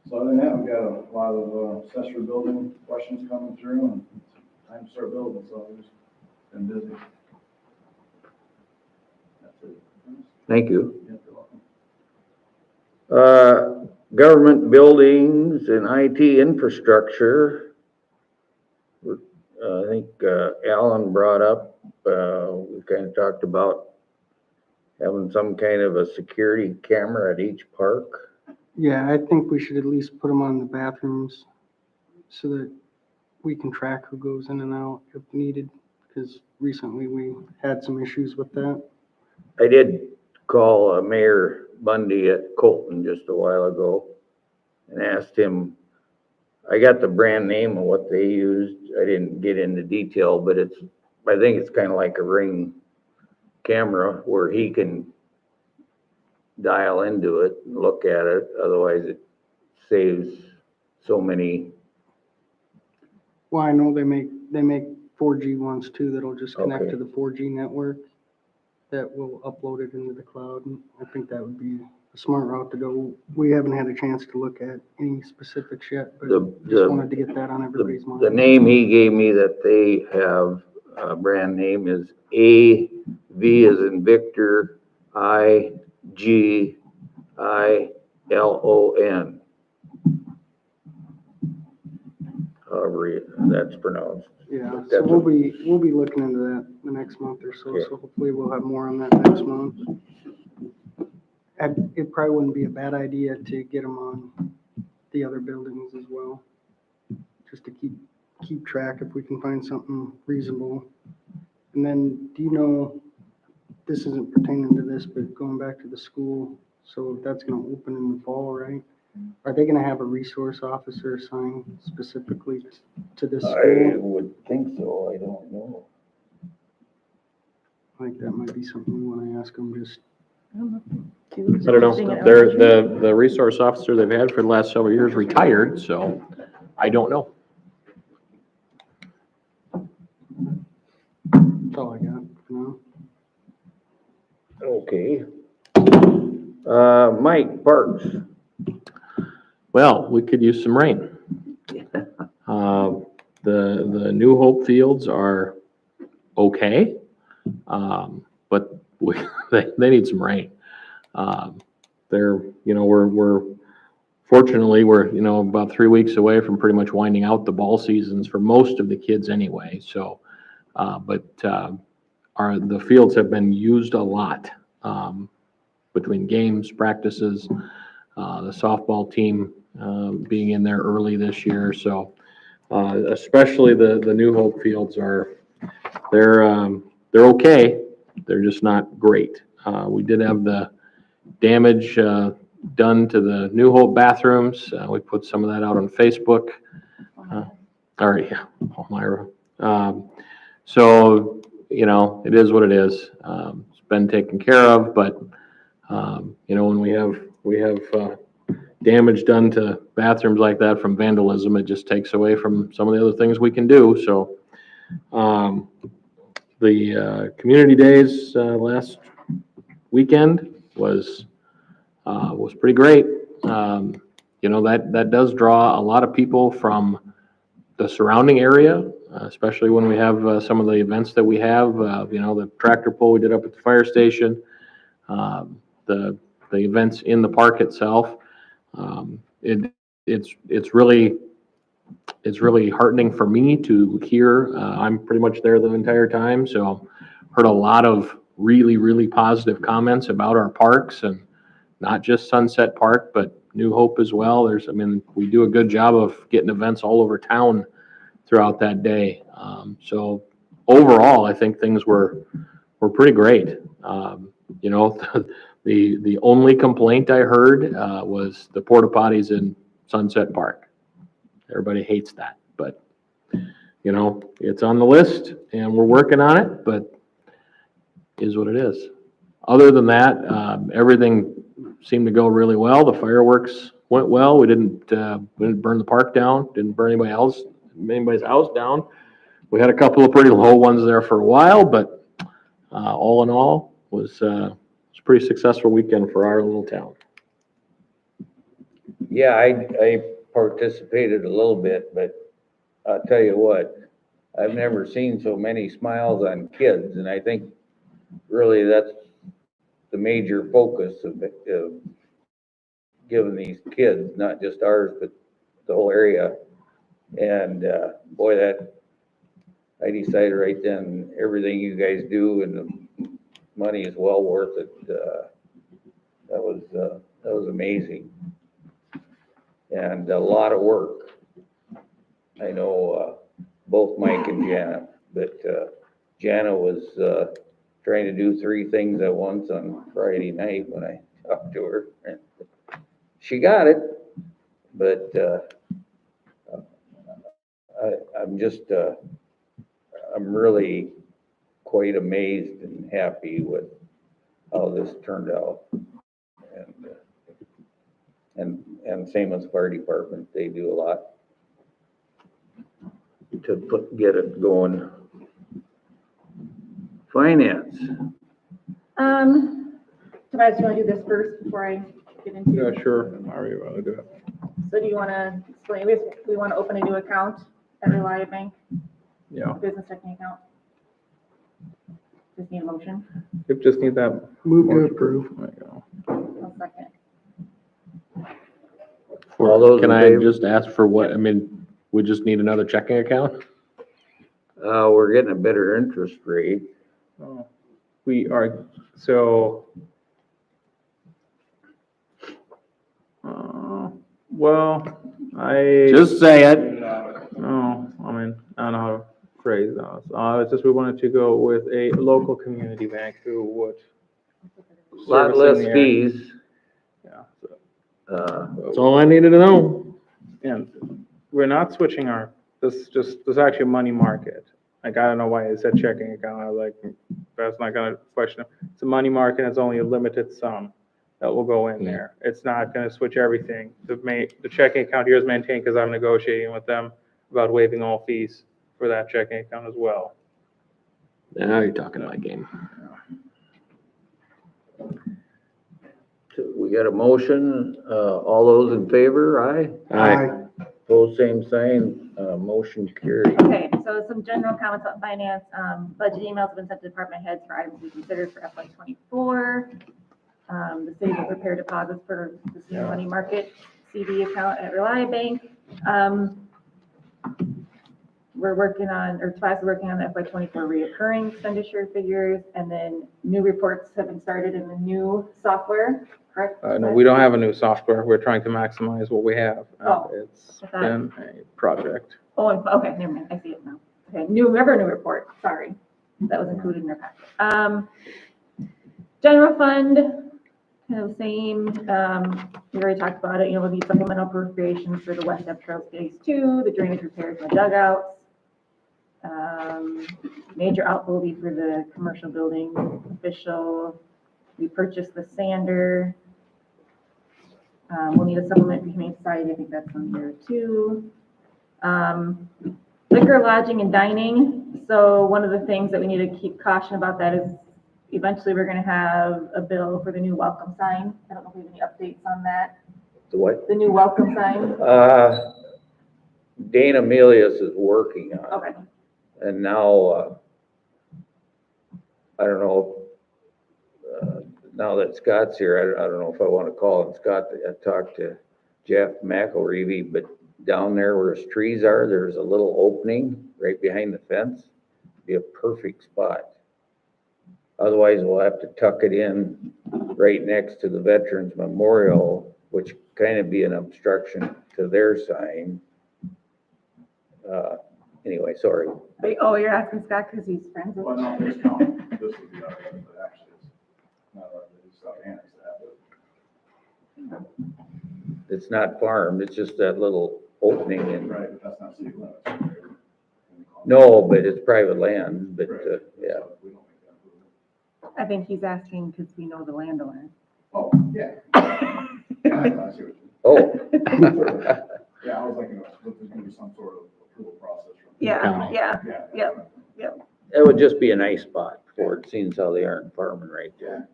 So other than that, we've got a lot of accessory building questions coming through, and it's time to start building, so we've just been busy. That's it. Thank you. Yeah, you're welcome. Government buildings and IT infrastructure. I think Alan brought up, we kind of talked about having some kind of a security camera at each park. Yeah, I think we should at least put them on the bathrooms so that we can track who goes in and out if needed, because recently we had some issues with that. I did call Mayor Bundy at Colton just a while ago and asked him, I got the brand name of what they used. I didn't get into detail, but I think it's kind of like a Ring camera where he can dial into it, and look at it. Otherwise it saves so many. Well, I know they make 4G ones too that'll just connect Okay. to the 4G network that will upload it into the cloud. And I think that would be a smart route to go. We haven't had a chance to look at any specifics yet, but just wanted to get that on everybody's mind. The name he gave me that they have, brand name is AV as in Victor, IGILON. However that's pronounced. Yeah, so That's we'll be looking into that the next month or so, Okay. so hopefully we'll have more on that next month. It probably wouldn't be a bad idea to get them on the other buildings as well, just to keep track if we can find something reasonable. And then, do you know, this isn't pertaining to this, but going back to the school, so that's gonna open in the fall, right? Are they gonna have a resource officer assigned specifically to this I school? would think so, I don't know. I think that might be something we wanna ask them, just, I don't know. The resource officer they've had for the last several years retired, so I don't know. that's all I got for now. Okay. Mike Parks. Well, we could use some rain. The New Hope fields are okay. But they need some rain. They're, we're fortunately, we're, about 3 weeks away from pretty much winding out the ball seasons for most of the kids anyway. So, the fields have been used a lot, between games, practices, the softball team, being in there early this year. So, especially the New Hope fields they're okay. They're just not great. We did have the damage done to the New Hope bathrooms. We put some of that out on Facebook. Palmyra. So, it is what it is. It's been taken care of, but, when we have damage done to bathrooms like that from vandalism, it just takes away from some of the other things we can do. So, the community days last weekend was pretty great. That does draw a lot of people from the surrounding area, especially when we have some of the events that we have. The tractor pull we did up at the fire station, the events in the park itself. It's really heartening for me to hear. I'm pretty much there the entire time, so heard a lot of really, really positive comments about our parks, and not just Sunset Park, but New Hope as well. We do a good job of getting events all over town throughout that day. So overall, I think things were pretty great. The only complaint I heard was the porta potties in Sunset Park. Everybody hates that, but it's on the list and we're working on it, but is what it is. Other than that, everything seemed to go really well. The fireworks went well. We didn't burn the park down, didn't burn anybody's house down. We had a couple of pretty low ones there for a while, but all in all, was a pretty successful weekend for our little town. Yeah, I participated a little bit, but I'll tell you what, I've never seen so many smiles on kids, and I think really that's the major focus of giving these kids, not just ours, but the whole area. And boy, that I decided right then, everything you guys do and the money is well worth it. That was amazing. And a lot of work. I know both Mike and Jana, but Jana was trying to do 3 things at once on Friday night when I talked to her. And she got it, but I'm really quite amazed and happy with how this turned out. And same as fire department, they do a lot to get it going. Finance. Tobias, do you want to do this first before I get into? Yeah, sure. However you want to do it. So do you want to explain, we want to open a new account at Reliant Bank, Yeah. business checking account? Just need a motion? You just need that. Move to approve. There you go. I'll second. All those Can in I favor? just ask for what, we just need another checking account? We're getting a better interest rate. Oh, we are, so. Well, Just say it. No, I don't know how to phrase that. It's just we wanted to go with a local community bank who would. Lot service in less the area. fees. Yeah. So- That's all I needed to know. And we're not switching this is actually a money market. Like, I don't know why it said checking account. I was like, that's not gonna question it. It's a money market, it's only a limited sum that will go in there. It's not gonna switch everything. The checking account here is maintained because I'm negotiating with them about waiving all fees for that checking account as well. Now you're talking my game. We got a motion, all those in favor, aye? Aye. Pose same sign, Motion carried. Okay, so some general comments on finance. Budget emails have been sent to department heads for items we considered for FY '24. The city will prepare deposits for the senior money market CD account at Reliant Bank. We're working on, or Tobias is working on the FY '24 reoccurring expenditure figures, and then new reports have been started in the new software, correct? No, we don't have a new software. We're trying to maximize what we have. Oh, It's I thought- been a project. Oh, okay, never mind, I see it now. Okay, new revenue report, sorry, that was included in our packet. General fund, kind of same, we already talked about it, we'll need supplemental appropriations for the West Ave Trails Phase 2, the drainage repairs and the dugouts. Major outflow will be for the commercial building official. We purchased the sander. We'll need a supplement for Humane Society, I think that's on here too. Liquor, lodging, and dining. So one of the things that we need to keep caution about that is eventually we're gonna have a bill for the new welcome sign. I don't know if we have any updates on that. The what? The new welcome sign. Dana Milius is working on it. Okay. And now, I don't know, now that Scott's here, I don't know if I want to call him Scott. I talked to Jeff McElreevy, but down there where his trees are, there's a little opening right behind the fence. Be a perfect spot. Otherwise, we'll have to tuck it in right next to the Veterans Memorial, which kind of be an obstruction to their sign. Anyway, sorry. Oh, you're asking Scott because he's friends with Well, no, him? this county, this would be our, but actually, it's not our, it's not annexed that, It's not farmed, it's just that little opening but, and, right, but that's not city limits. Right? no, but it's private land, but, Right. yeah. So we don't make that approval. I think he's asking because we know the landowner. Oh, yeah. Yeah, I see what you Oh. yeah, I was like, there's gonna be some sort of approval process from. Yeah, County. yeah. Yeah. Yep. That would just be a nice spot for it, seeing as how they aren't farming right there.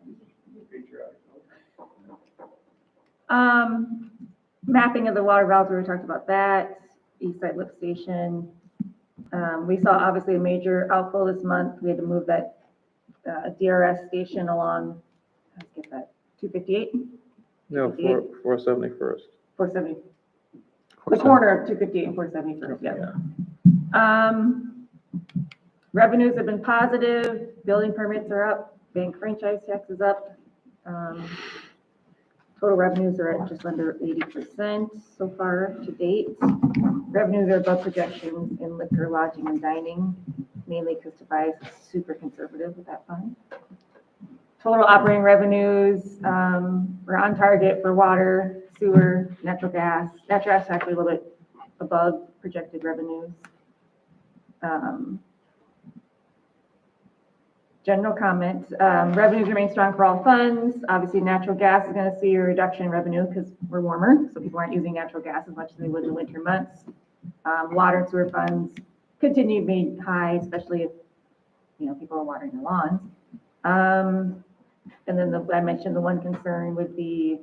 Mapping of the water valves, we talked about that. East Side Lift Station. We saw obviously a major outflow this month. We had to move that DRS station along, let's get that, 258, No, 471st. 470. The corner of 258 and 471st, yeah. Revenues have been positive, building permits are up, bank franchise tax is up. Total revenues are at just under 80% so far to date. Revenues are above projections in liquor, lodging, and dining, mainly because Tobias is super conservative with that fund. Total operating revenues, we're on target for water, sewer, natural gas. Natural gas is actually a little bit above projected revenues. General comment, revenues remain strong for all funds. Obviously, natural gas is going to see a reduction in revenue because we're warmer, so people aren't using natural gas as much as they would in the winter months. Water and sewer funds continue to be high, especially if, people are watering their lawns. And then I mentioned the one concern would be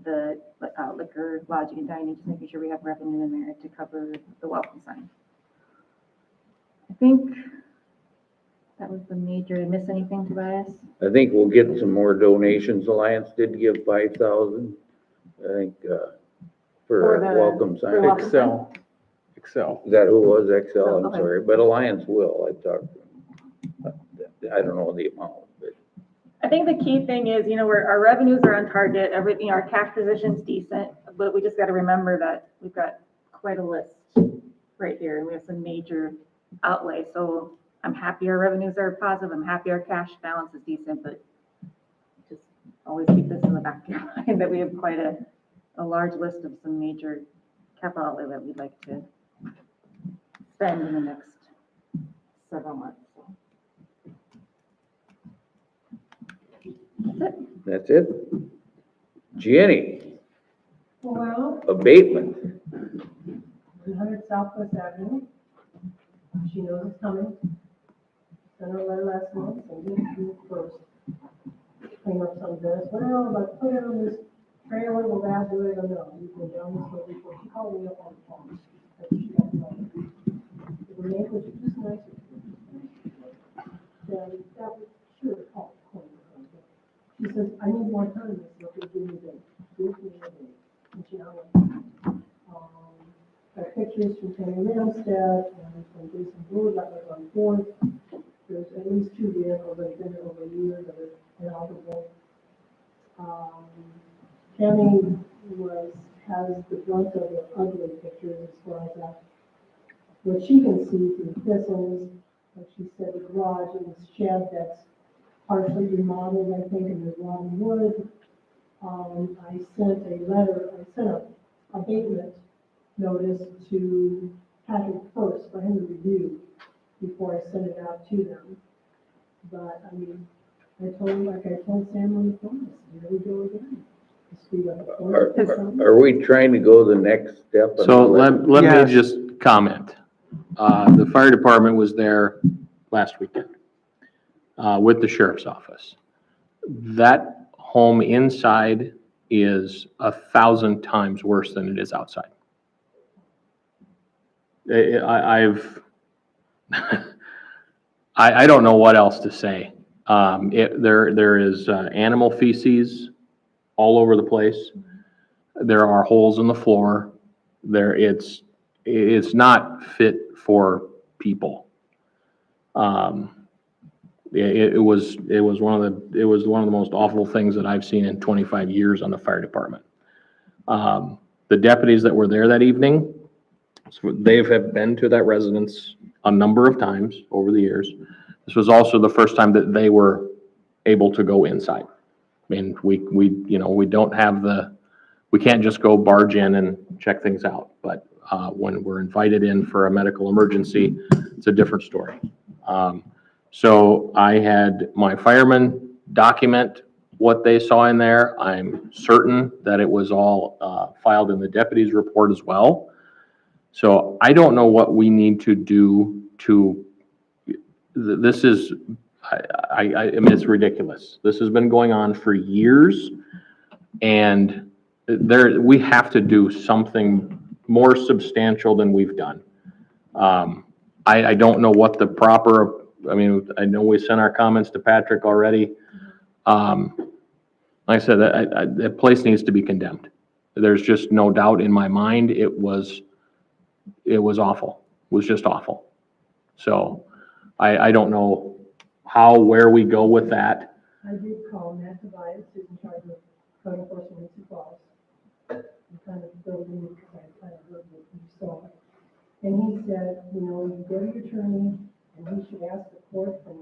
the liquor, lodging, and dining, just making sure we have revenue in there to cover the welcome sign. I think that was the major. Did I miss anything, Tobias? I think we'll get some more donations. Alliance did give 5,000, I think, for a welcome sign. welcome Excel. Is that who it was? XL, I'm Okay. sorry, but Alliance will, I talked to them. I don't know the amount, but I think the key thing is, our revenues are on target, everything, our cash position's decent, but we just got to remember that we've got quite a list right here, and we have some major outlay. So I'm happy our revenues are positive. I'm happy our cash balance is decent, but just always keep this in the back of your mind that we have quite a large list of some major capital outlay that we'd like to spend in the next several months. That's it. that's it. Jenny, Well, abatement. 100 Southwest Avenue. She knows it's coming. Sent her a letter last month, so we can do it first. Clean up some of this. Well, but put it on this trailer, will that do it or no? You go down this road before. She called me up on the phone. She said she got it. says, I need more time. I said, okay, give me a day. Give me a day. And she hung up. Got pictures from Kenny Ramstad and from Jason Brewer that was on board. There's at least 2 vehicles that have been there over a year that are inoperable. Kenny has the brunt of the ugly pictures as far as that. What she can see through thistles, like she said, the garage and the shed that's partially remodeled, I think, and there's rotten wood. I sent a abatement notice to Patrick first for him to review before I sent it out to them. But, I mean, I told Sam on the phone, I said, here we go again. The speed of the Are we trying to go the next step? So let me Yes. just comment. The fire department was there last weekend with the sheriff's office. That home inside is 1,000 times worse than it is outside. I don't know what else to say. There is animal feces all over the place. There are holes in the floor. It's not fit for people. It was one of the most awful things that I've seen in 25 years on the fire department. The deputies that were there that evening, they have been to that residence a number of times over the years. This was also the first time that they were able to go inside. I mean, we don't have we can't just go barge in and check things out, but when we're invited in for a medical emergency, it's a different story. So I had my firemen document what they saw in there. I'm certain that it was all filed in the deputy's report as well. So I don't know what we need to do this is, I mean, it's ridiculous. This has been going on for years, and we have to do something more substantial than we've done. I don't know what the proper, I mean, I know we sent our comments to Patrick already. Like I said, that place needs to be condemned. There's just no doubt in my mind it was awful. It was just awful. So I don't know where we go with that. I did call Matt Tobias, who's in charge of code enforcement in Sioux Falls, and kind of building, because I kind of heard what you saw. And he said, you go to your attorney, and he should ask the court for